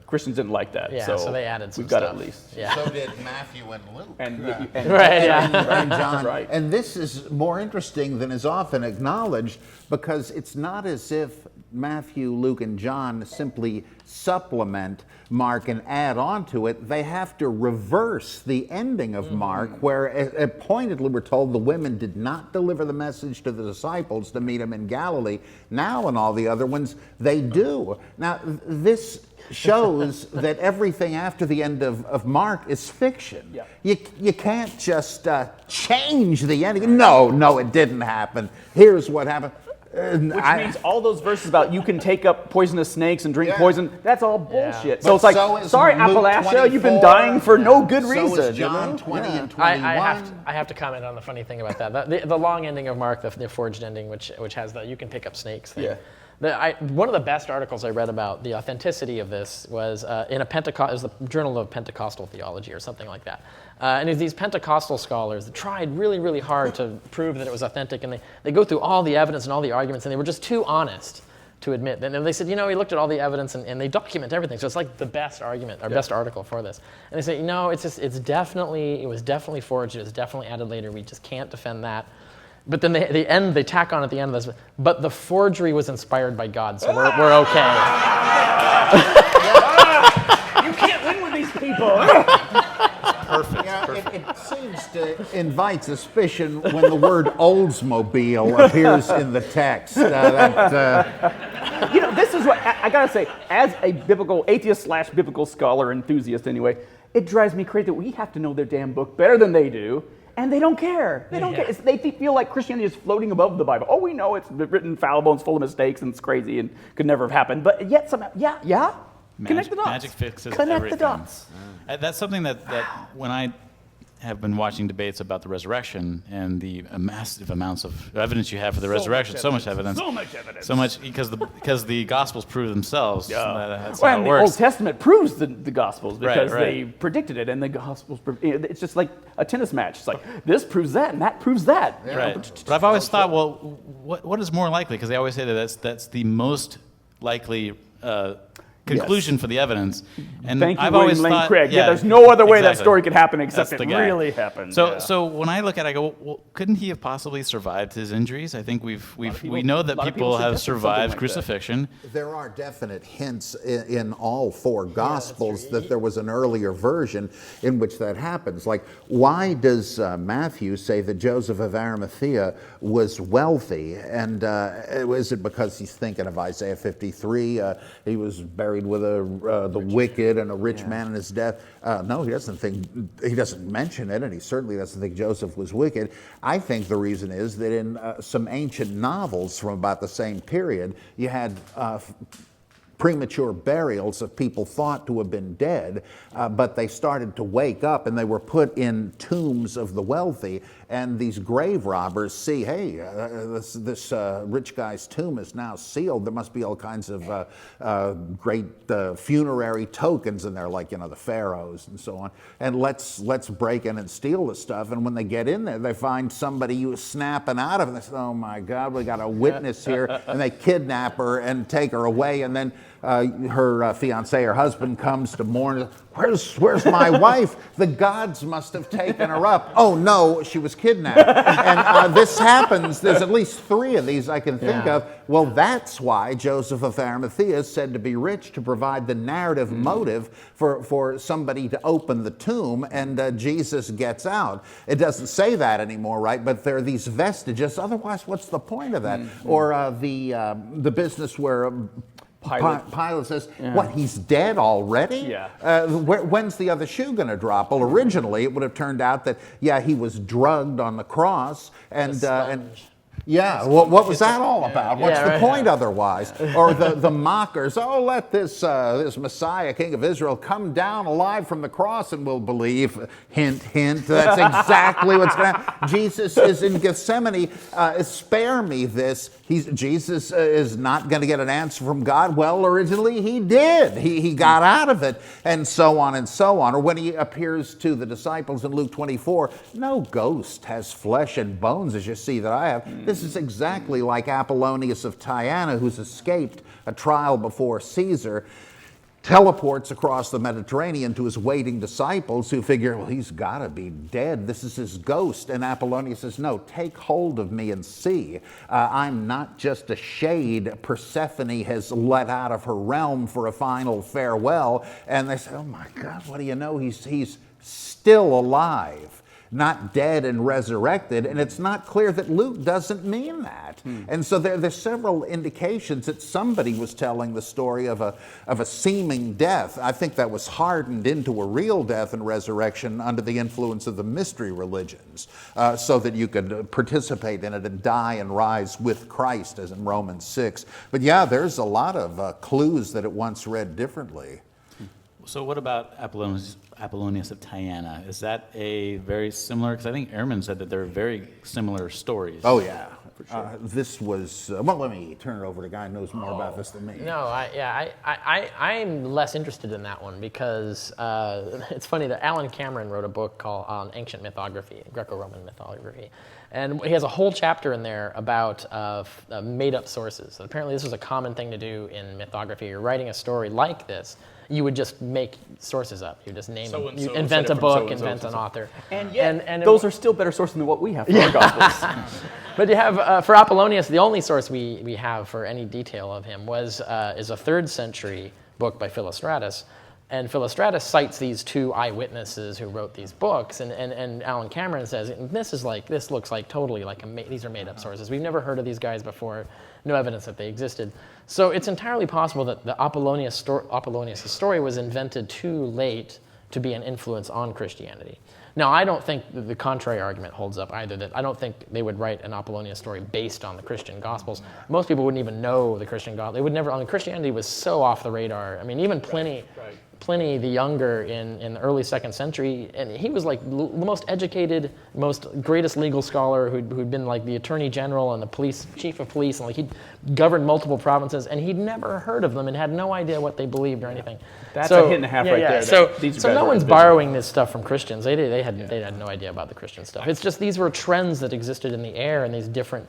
Christians didn't like that. Yeah, so they added some we've got stuff. it at least. Yeah. So did Matthew and Luke. And Right, yeah. And John. Right. And this is more interesting than is often acknowledged because it's not as if Matthew, Luke, and John simply supplement Mark and add on to it. They have to reverse the ending of Mark, where pointedly we're told the women did not deliver the message to the disciples to meet him in Galilee. Now in all the other ones, they do. Now this shows that everything after the end of Mark is fiction. Yeah. You can't just change the ending. No, it didn't happen. Here's what happened. Which means all those verses about you can take up poisonous snakes and drink poison, that's all bullshit. So it's like, so is sorry, Luke Appalachia, 24, you've been dying for no good reason. So is John 20 and 21. I have to comment on the funny thing about that. The long ending of Mark, the forged ending, which has the you can pick up snakes thing. Yeah. One of the best articles I read about the authenticity of this was in it was the Journal of Pentecostal Theology or something like that. And it's these Pentecostal scholars that tried really, really hard to prove that it was authentic, and they go through all the evidence and all the arguments, and they were just too honest to admit. And they said, he looked at all the evidence, and they document everything. So it's like the best argument, or best article for this. And they say, it was definitely forged, it was definitely added later, we just can't defend that. But then they tack on at the end of this, but the forgery was inspired by God, so we're okay. You can't win with these people. Perfect. It seems to invite suspicion when the word Oldsmobile appears in the text. This is what I gotta say, as a biblical atheist / biblical scholar enthusiast anyway, it drives me crazy that we have to know their damn book better than they do. And they don't care. They don't care. They feel like Christianity is floating above the Bible. Oh, we know it's written fallible and it's full of mistakes and it's crazy and could never have happened. But yet somehow, connect the dots. Magic fixes Connect everything. the dots. That's something that when I have been watching debates about the resurrection and the massive amounts of evidence you have for the resurrection, so much evidence, because the Gospels prove themselves. That's how And it the works. Old Testament proves the Gospels because Right. they predicted it, and the Gospels. It's just like a tennis match. It's like this proves that, and that proves that. Right. But I've always thought, well, what is more likely? Because they always say that that's the most likely conclusion for the evidence. And Thank you, I've William always Lane thought, Craig. There's no other way that exactly. story could happen except That's it the guy. really happened. So when I look at it, I go, well, couldn't he have possibly survived his injuries? I think we know that people have survived crucifixion. There are definite hints in all four Gospels that there was an earlier version in which that happens. Like, why does Matthew say that Joseph of Arimathea was wealthy? And is it because he's thinking of Isaiah 53? He was buried with the wicked and a rich man in his death. No, he doesn't mention it, and he certainly doesn't think Joseph was wicked. I think the reason is that in some ancient novels from about the same period, you had premature burials of people thought to have been dead, but they started to wake up and they were put in tombs of the wealthy, and these grave robbers see, hey, this rich guy's tomb is now sealed. There must be all kinds of great funerary tokens in there, like, the pharaohs and so on. And let's break in and steal the stuff. And when they get in there, they find somebody who is snapping out of it. They say, oh my God, we got a witness here. And they kidnap her and take her away. And then her fiance or husband comes to mourn. Where's my wife? The gods must have taken her up. Oh no, she was kidnapped. And this happens. There's at least 3 of these I can think of. Well, that's why Joseph of Arimathea is said to be rich, to provide the narrative motive for somebody to open the tomb, and Jesus gets out. It doesn't say that anymore, right? But there are these vestiges. Otherwise, what's the point of that? Or the business where Pilate says, what, he's dead already? Yeah. When's the other shoe going to drop? Well, originally it would have turned out that, he was drugged on the cross, and what was that all about? What's the point otherwise? Or the mockers, let this Messiah, King of Israel, come down alive from the cross and we'll believe. Hint, hint. That's exactly what's going to happen. Jesus is in Gethsemane. Spare me this. Jesus is not going to get an answer from God. Well, originally he did. He got out of it, and so on and so on. Or when he appears to the disciples in Luke 24, no ghost has flesh and bones as you see that I have. This is exactly like Apollonius of Tyana, who's escaped a trial before Caesar, teleports across the Mediterranean to his waiting disciples who figure, well, he's got to be dead. This is his ghost. And Apollonius says, no, take hold of me and see. I'm not just a shade Persephone has let out of her realm for a final farewell. And they say, oh my God, what do you know? He's still alive. Not dead and resurrected, and it's not clear that Luke doesn't mean that. And so there's several indications that somebody was telling the story of a seeming death. I think that was hardened into a real death and resurrection under the influence of the mystery religions, so that you could participate in it and die and rise with Christ, as in Romans 6. But there's a lot of clues that it once read differently. So what about Apollonius of Tyana? Is that a very similar, because I think Ehrman said that they're very similar stories. Oh yeah. For sure. This was, let me turn it over to a guy who knows more about this than me. No, I'm less interested in that one because it's funny that Alan Cameron wrote a book called on ancient mythography, Greco-Roman mythography. And he has a whole chapter in there about made-up sources. So apparently this was a common thing to do in mythography. You're writing a story like this, you would just make sources up. You just name them. You invent a book, invent an author. And yet, those are still better sources than what we have for our Gospels. But you have, for Apollonius, the only source we have for any detail of him is a 3rd century book by Philostratus. And Philostratus cites these 2 eyewitnesses who wrote these books, and Alan Cameron says, this looks like totally like these are made-up sources. We've never heard of these guys before, no evidence that they existed. So it's entirely possible that the Apollonius' story was invented too late to be an influence on Christianity. Now, I don't think the contrary argument holds up either, that I don't think they would write an Apollonius story based on the Christian Gospels. Most people wouldn't even know the Christian Gospels. They would never, Christianity was so off the radar. I mean, even Pliny the Younger in the early 2nd century, and he was like the most educated, greatest legal scholar who'd been like the attorney general and the chief of police, and like he'd governed multiple provinces, and he'd never heard of them and had no idea what they believed or anything. That's a hit and a half right there. So no one's borrowing this stuff from Christians. They had no idea about the Christian stuff. It's just these were trends that existed in the air, and these different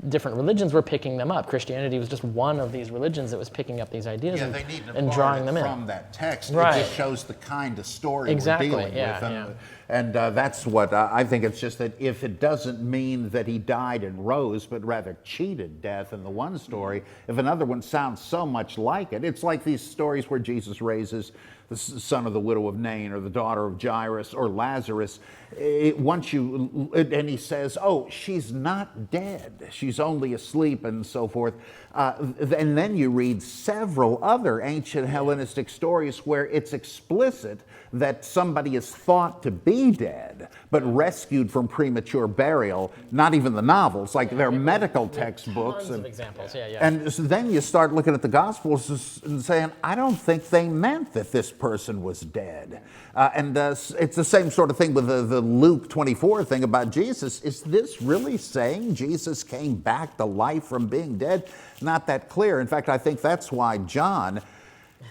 religions were picking them up. Christianity was just one of these religions that was picking up these ideas and drawing them in. From that text, right. It just shows the kind of story exactly. we're dealing with. And that's what I think. It's just that if it doesn't mean that he died and rose, but rather cheated death in the one story, if another one sounds so much like it, it's like these stories where Jesus raises the son of the widow of Nain, or the daughter of Jairus, or Lazarus. And he says, oh, she's not dead. She's only asleep, and so forth. And then you read several other ancient Hellenistic stories where it's explicit that somebody is thought to be be dead, but rescued from premature burial. Not even the novels, like their medical textbooks. Tons of examples, yeah. And so then you start looking at the Gospels and saying, I don't think they meant that this person was dead. It's the same sort of thing with the Luke 24 thing about Jesus. Is this really saying Jesus came back to life from being dead? Not that clear. In fact, I think that's why John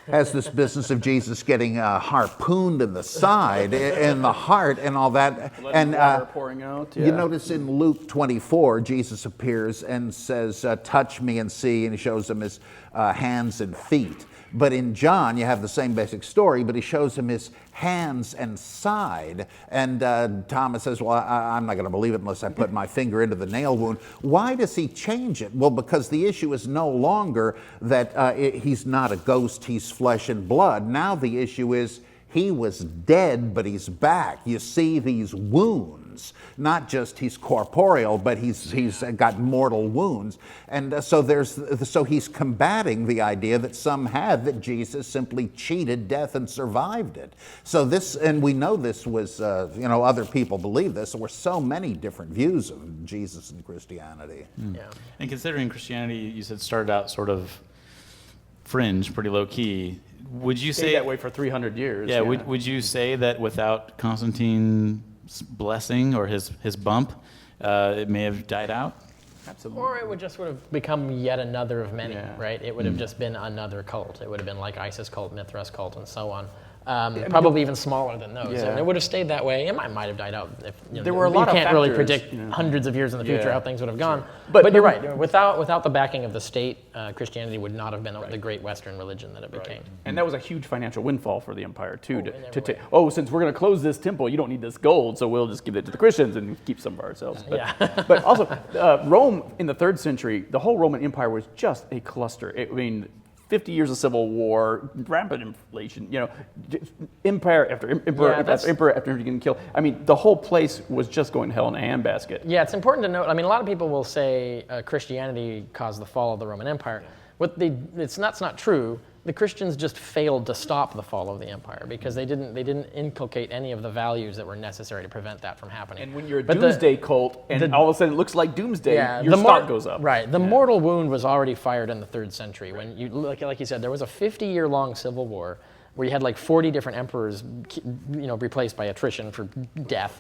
has this business of Jesus getting harpooned in the side, in the heart, and all that. And water pouring out. Yeah. You notice in Luke 24, Jesus appears and says, touch me and see, and he shows him his hands and feet. But in John, you have the same basic story, but he shows him his hands and side. And Thomas says, well, I'm not going to believe it unless I put my finger into the nail wound. Why does he change it? Well, because the issue is no longer that he's not a ghost, he's flesh and blood. Now the issue is he was dead, but he's back. You see these wounds. Not just he's corporeal, but he's got mortal wounds. And so he's combating the idea that some had that Jesus simply cheated death and survived it. So this, and we know this was, other people believe this. There were so many different views of Jesus and Christianity. Yeah. And considering Christianity, you said started out sort of fringe, pretty low key. Would you say that way for 300 years? Yeah. Would you say that without Constantine's blessing or his bump, it may have died out? Absolutely. Or it would just sort of become yet another of many, Yeah. right? It would have just been another cult. It would have been like ISIS cult, Mithras cult, and so on. Probably even smaller than those. Yeah. And it would have stayed that way. It might have died out. If, There were a lot of You can't really factors, predict hundreds of years in the future Yeah. how things would have gone. Sure. But you're right. Without the backing of the state, Christianity would not have been the great Western religion that it became. And that was a huge financial windfall for the empire, too. in every to take, way. since we're going to close this temple, you don't need this gold, so we'll just give it to the Christians and keep some for ourselves. But, Yeah. but also, Rome in the 3rd century, the whole Roman Empire was just a cluster. 50 years of civil war, rampant inflation, empire after emperor after emperor after getting killed. I mean, the whole place was just going to hell in a handbasket. Yeah, it's important to note. I mean, a lot of people will say Christianity caused the fall of the Roman Empire. That's not true. The Christians just failed to stop the fall of the empire because they didn't inculcate any of the values that were necessary to prevent that from happening. And when you're a doomsday cult, and all of a sudden it looks like doomsday, your stock goes up. Right. The mortal wound was already fired in the 3rd century. When you like you said, there was a 50-year-long civil war where you had like 40 different emperors, replaced by attrition for death,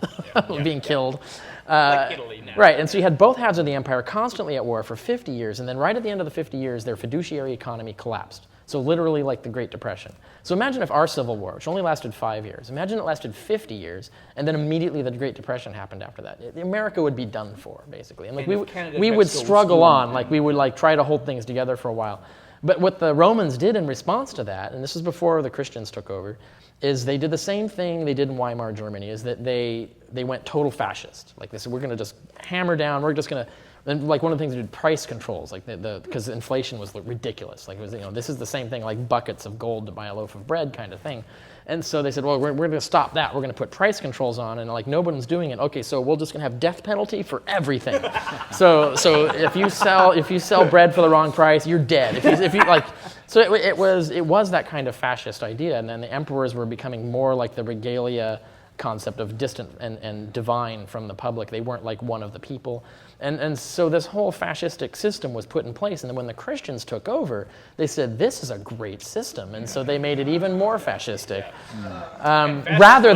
being killed. Like Italy now. Right, and so you had both halves of the empire constantly at war for 50 years, and then right at the end of the 50 years, their fiduciary economy collapsed. So literally like the Great Depression. So imagine if our Civil War, which only lasted 5 years, imagine it lasted 50 years, and then immediately the Great Depression happened after that. America would be done for, basically. And we would struggle on, we would try to hold things together for a while. But what the Romans did in response to that, and this is before the Christians took over, is they did the same thing they did in Weimar Germany, is that they went total fascist. Like they said, we're going to just hammer down, we're just going to, and one of the things they did, price controls, because inflation was ridiculous. It was, this is the same thing, like buckets of gold to buy a loaf of bread kind of thing. And so they said, well, we're going to stop that. We're going to put price controls on, and nobody's doing it. Okay, so we're just going to have death penalty for everything. so if you sell bread for the wrong price, you're dead. So it was that kind of fascist idea, and then the emperors were becoming more like the regalia concept of distant and divine from the public. They weren't like one of the people. And so this whole fascistic system was put in place. And then when the Christians took over, they said, this is a great system. And so they made it even more fascistic. Rather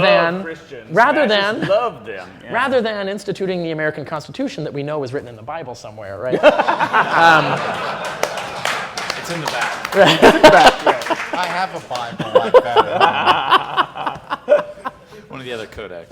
than instituting the American Constitution that we know is written in the Bible somewhere, right? It's in the back. I have a Bible like that. One of the other codex.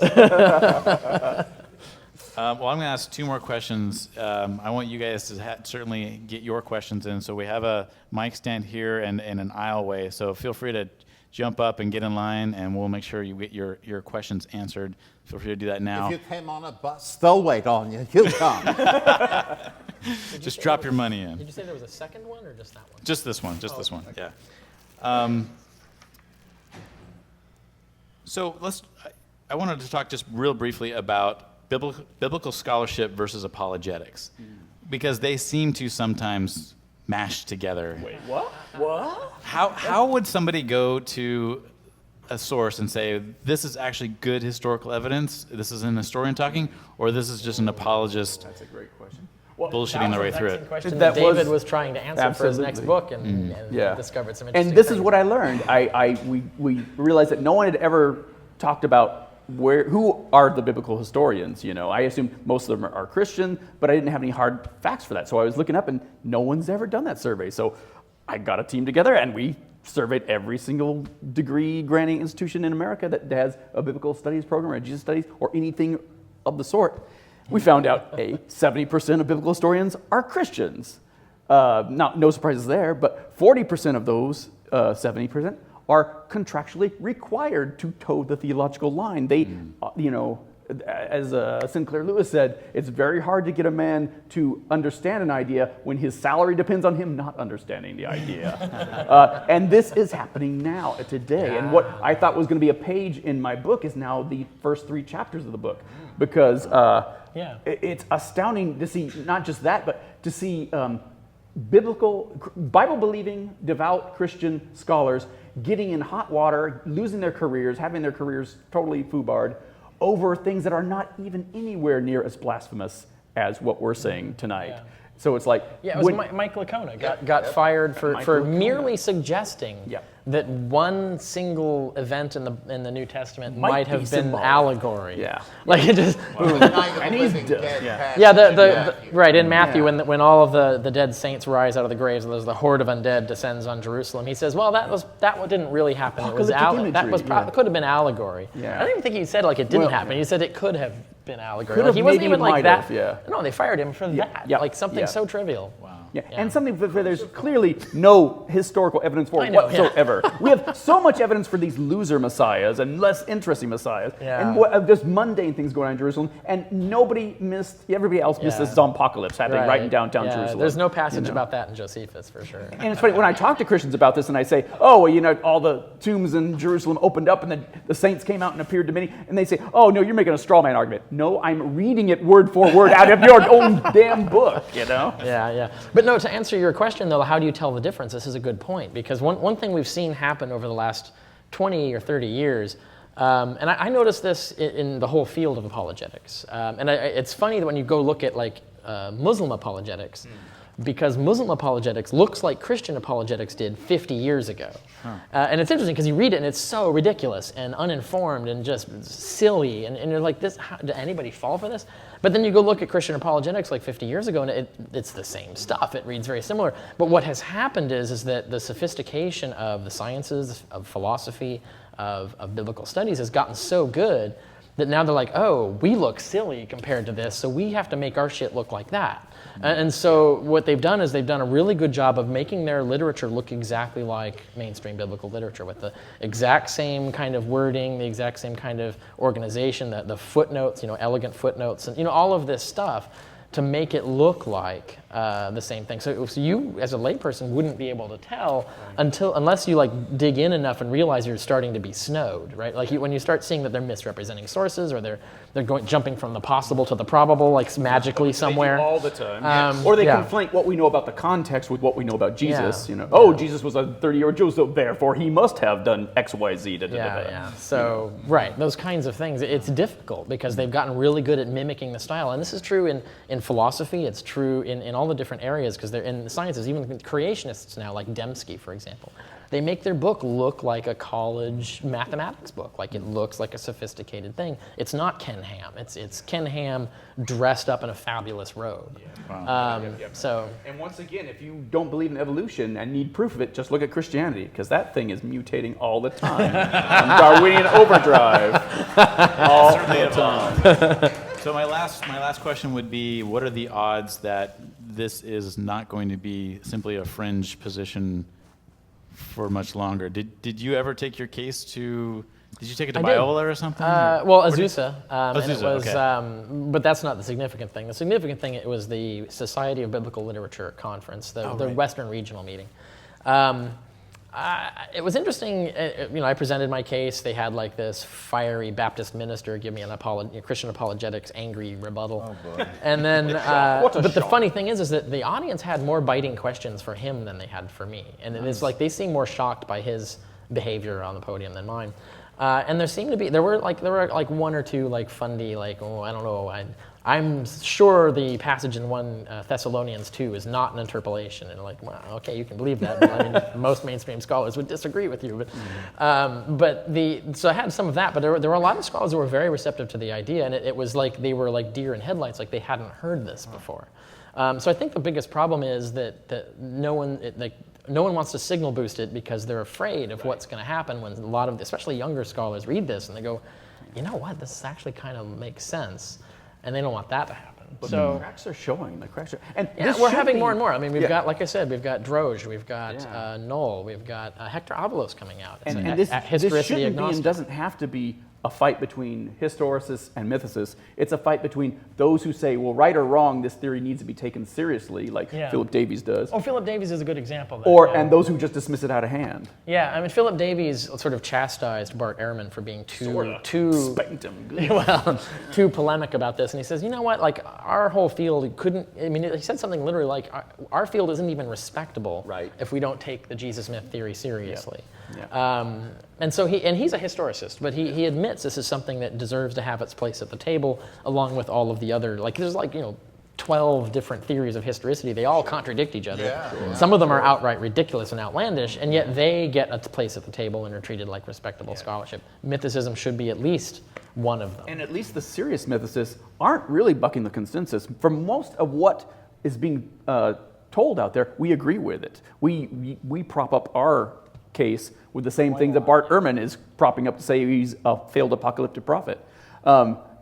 Well, I'm going to ask 2 more questions. I want you guys to certainly get your questions in. So we have a mic stand here and an aisleway. So feel free to jump up and get in line, and we'll make sure you get your questions answered. Feel free to do that now. If you came on a bus, they'll wait on you. You come. Just drop your money in. Did you say there was a second one or just that one? Just this one. Just this one. Okay. Yeah. So I wanted to talk just real briefly about biblical scholarship versus apologetics, because they seem to sometimes mash together. Wait, what? What? How would somebody go to a source and say, this is actually good historical evidence, this is an historian talking, or this is just an apologist That's a great question. bullshitting their way through it? Question That that David was- was trying to answer for his next Absolutely. book and discovered some interesting And this things. is what I learned. We realized that no one had ever talked about who are the biblical historians. I assumed most of them are Christian, but I didn't have any hard facts for that. So I was looking up, and no one's ever done that survey. So I got a team together, and we surveyed every single degree granting institution in America that has a biblical studies program or a Jesus studies or anything of the sort. We found out 70% of biblical historians are Christians. No surprises there, but 40% of those 70% are contractually required to toe the theological line. They, as Sinclair Lewis said, it's very hard to get a man to understand an idea when his salary depends on him not understanding the idea. And this is happening now, today. And what I thought was going to be a page in my book is now the first 3 chapters of the book. Because it's astounding to see not just that, but to see Bible-believing, devout Christian scholars getting in hot water, losing their careers, having their careers totally foobarred over things that are not even anywhere near as blasphemous as what we're saying tonight. Yeah. So it's like... Yeah, it was Mike Licona got fired for merely suggesting that one single event in the New Testament might have been symbolic. allegory. Yeah. Like it just... And he's right, in Matthew, when all of the dead saints rise out of the graves and there's the horde of undead descends on Jerusalem, he says, well, that didn't really happen. It was Apocalyptic could have been allegory. Yeah. I don't even think he said like it didn't happen. He said it could have been allegory. Could Like, he have, wasn't maybe even like might that. have, yeah. No, they fired him for that. Yeah. Like something Yeah. so trivial. Yeah. And something where there's clearly no historical evidence for I know, whatsoever. We have so much evidence for these loser messiahs and less interesting messiahs, Yeah. and just mundane things going on in Jerusalem, and everybody else missed this apocalypse happening right in downtown Jerusalem. There's no passage about that in Josephus for sure. And it's funny, when I talk to Christians about this and I say, oh, well, all the tombs in Jerusalem opened up and then the saints came out and appeared to many, and they say, oh, no, you're making a straw man argument. No, I'm reading it word for word out of your own damn book, Yeah. But no, to answer your question, though, how do you tell the difference? This is a good point, because one thing we've seen happen over the last 20 or 30 years, and I noticed this in the whole field of apologetics. It's funny that when you go look at Muslim apologetics, because Muslim apologetics looks like Christian apologetics did 50 years ago. And it's interesting because you read it and it's so ridiculous and uninformed and just silly. And you're like, did anybody fall for this? But then you go look at Christian apologetics like 50 years ago and it's the same stuff. It reads very similar. But what has happened is that the sophistication of the sciences, of philosophy, of biblical studies has gotten so good that now they're like, oh, we look silly compared to this, so we have to make our shit look like that. And so what they've done is they've done a really good job of making their literature look exactly like mainstream biblical literature, with the exact same kind of wording, the exact same kind of organization, the footnotes, elegant footnotes, and all of this stuff to make it look like the same thing. So you, as a layperson, wouldn't be able to tell unless you dig in enough and realize you're starting to be snowed, right? When you start seeing that they're misrepresenting sources, or they're jumping from the possible to the probable, magically somewhere. They do all the time. Or they conflate what we know about the context with what we know about Jesus. Jesus was a 30-year-old Jew, so therefore he must have done X, Y, Z. So, right, those kinds of things. It's difficult because they've gotten really good at mimicking the style. And this is true in philosophy. It's true in all the different areas, because they're in the sciences, even creationists now, like Dembski, for example. They make their book look like a college mathematics book. It looks like a sophisticated thing. It's not Ken Ham. It's Ken Ham dressed up in a fabulous robe. So. And once again, if you don't believe in evolution and need proof of it, just look at Christianity, because that thing is mutating all the time. Darwinian overdrive. All the time. So my last question would be, what are the odds that this is not going to be simply a fringe position for much longer? Did you ever take your case to? Did you take it to Biola or something? Well, Azusa. And it Azusa, was, okay. But that's not the significant thing. The significant thing, it was the Society of Biblical Literature conference, the Western Regional meeting. It was interesting. I presented my case. They had this fiery Baptist minister give me an Christian apologetics angry rebuttal. Oh boy. And then, What a but the shock. funny thing is that the audience had more biting questions for him than they had for me. And it's they seemed more shocked by his behavior on the podium than mine. And there were like one or two like fundy, like, oh, I don't know, I'm sure the passage in 1 Thessalonians 2 is not an interpolation. And like, well, okay, you can believe that. But I mean, most mainstream scholars would disagree with you. But, so I had some of that, but there were a lot of scholars who were very receptive to the idea, and it was like they were like deer in headlights, like they hadn't heard this before. So I think the biggest problem is that no one wants to signal boost it because they're afraid of what's going to happen when a lot of, especially younger scholars, read this and they go, you know what, this actually kind of makes sense. And they don't want that to happen. But so the cracks are showing. The cracks are, and we're having more and more. I mean, we've got, like I said, we've got Droge, we've got Knoll, we've got Hector Avalos coming out. And this shouldn't be and doesn't have to be a fight between historicists and mythicists. It's a fight between those who say, well, right or wrong, this theory needs to be taken seriously, like Philip Davies does. Oh, Philip Davies is a good example. And those who just dismiss it out of hand. Yeah, I mean, Philip Davies sort of chastised Bart Ehrman for being too polemic about this, and he says, you know what, like our whole field couldn't. I mean, he said something literally like, our field isn't even respectable if we don't take the Jesus myth theory seriously. And so he's a historicist, but he admits this is something that deserves to have its place at the table, along with all of the other, like there's 12 different theories of historicity. They all contradict each other. Some of them are outright ridiculous and outlandish, and yet they get a place at the table and are treated like respectable scholarship. Mythicism should be at least one of them. And at least the serious mythicists aren't really bucking the consensus. For most of what is being told out there, we agree with it. We prop up our case with the same thing that Bart Ehrman is propping up to say he's a failed apocalyptic prophet.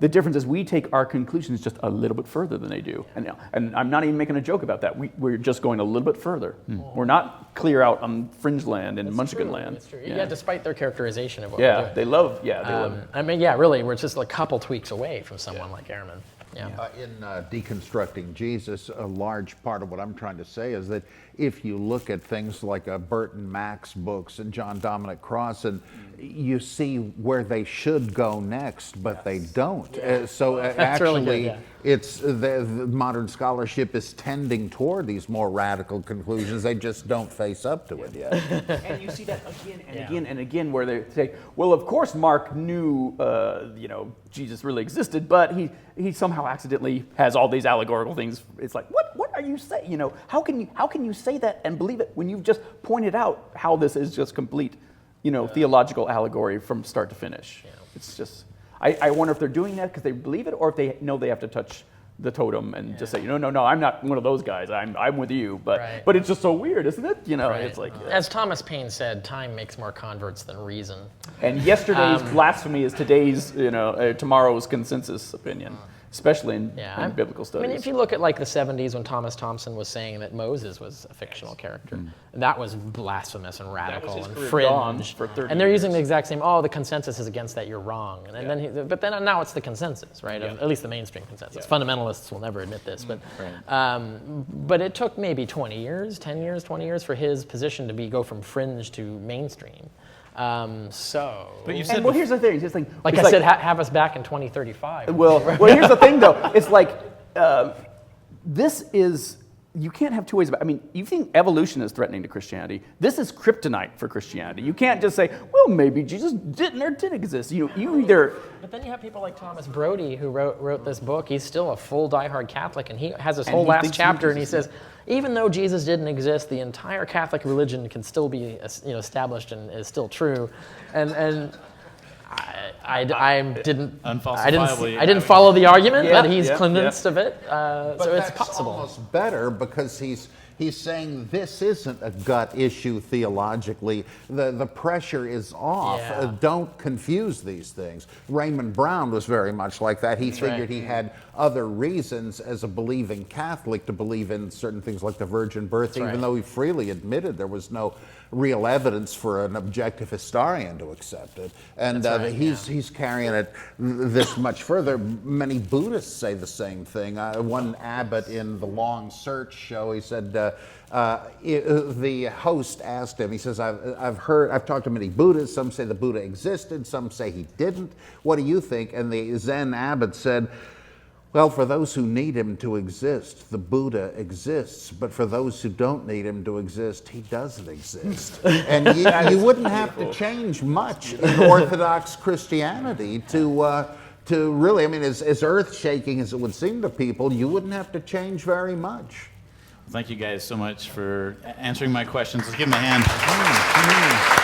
The difference is we take our conclusions just a little bit further than they do. And I'm not even making a joke about that. We're just going a little bit further. We're not clear out on fringe land and Munchkin land. That's true. Yeah, despite their characterization of what we're doing. They love it. I mean, really, we're just a couple tweaks away from someone like Ehrman. In Deconstructing Jesus, a large part of what I'm trying to say is that if you look at things like Burton Mack's books and John Dominic Crossan, you see where they should go next, but they don't. So actually, really good, it's the modern scholarship is tending toward these more radical conclusions. They just don't face up to it yet. And you see that again and again and again, where they say, "Well, of course, Mark knew, Jesus really existed, but he somehow accidentally has all these allegorical things." It's like, what are you saying? How can you say that and believe it when you've just pointed out how this is just complete, theological allegory from start to finish? It's just, I wonder if they're doing that because they believe it, or if they know they have to touch the totem and just say, no, I'm not one of those guys. I'm with you, but it's just so weird, isn't it? It's like as Thomas Paine said, time makes more converts than reason. And yesterday's blasphemy is today's, tomorrow's consensus opinion. Especially in biblical studies. I mean, if you look at like the 70s when Thomas Thompson was saying that Moses was a fictional character, that was blasphemous and radical and fringe. For 30 and they're years. using the exact same, the consensus is against that, you're wrong. And then now it's the consensus, right? At least the mainstream consensus. Fundamentalists will never admit this, but it took maybe 20 years for his position to go from fringe to mainstream. But you said, here's the thing. Like I said, have us back in 2035. Well, here's the thing, though. It's like this is. You can't have two ways about it. I mean, you think evolution is threatening to Christianity. This is kryptonite for Christianity. You can't just say, well, maybe Jesus didn't or did exist. You either. But then you have people like Thomas Brodie who wrote this book. He's still a full diehard Catholic, and he has this whole last chapter, and he says, even though Jesus didn't exist, the entire Catholic religion can still be established and is still true. And I didn't follow the argument, but he's convinced of it. But so it's that's possible. Almost better because he's saying this isn't a gut issue theologically. The pressure is off. Don't confuse these things. Raymond Brown was very much like that. He figured he had other reasons as a believing Catholic to believe in certain things like the virgin birth, even though he freely admitted there was no real evidence for an objective historian to accept it. And he's carrying it this much further. Many Buddhists say the same thing. One abbot in the Long Search show, he said, the host asked him, he says, I've talked to many Buddhists. Some say the Buddha existed. Some say he didn't. What do you think? And the Zen abbot said, Well, for those who need him to exist, the Buddha exists. But for those who don't need him to exist, he doesn't exist. And you wouldn't have to change much in Orthodox Christianity to really, I mean, as earth-shaking as it would seem to people, you wouldn't have to change very much. Thank you guys so much for answering my questions. Let's give them a hand.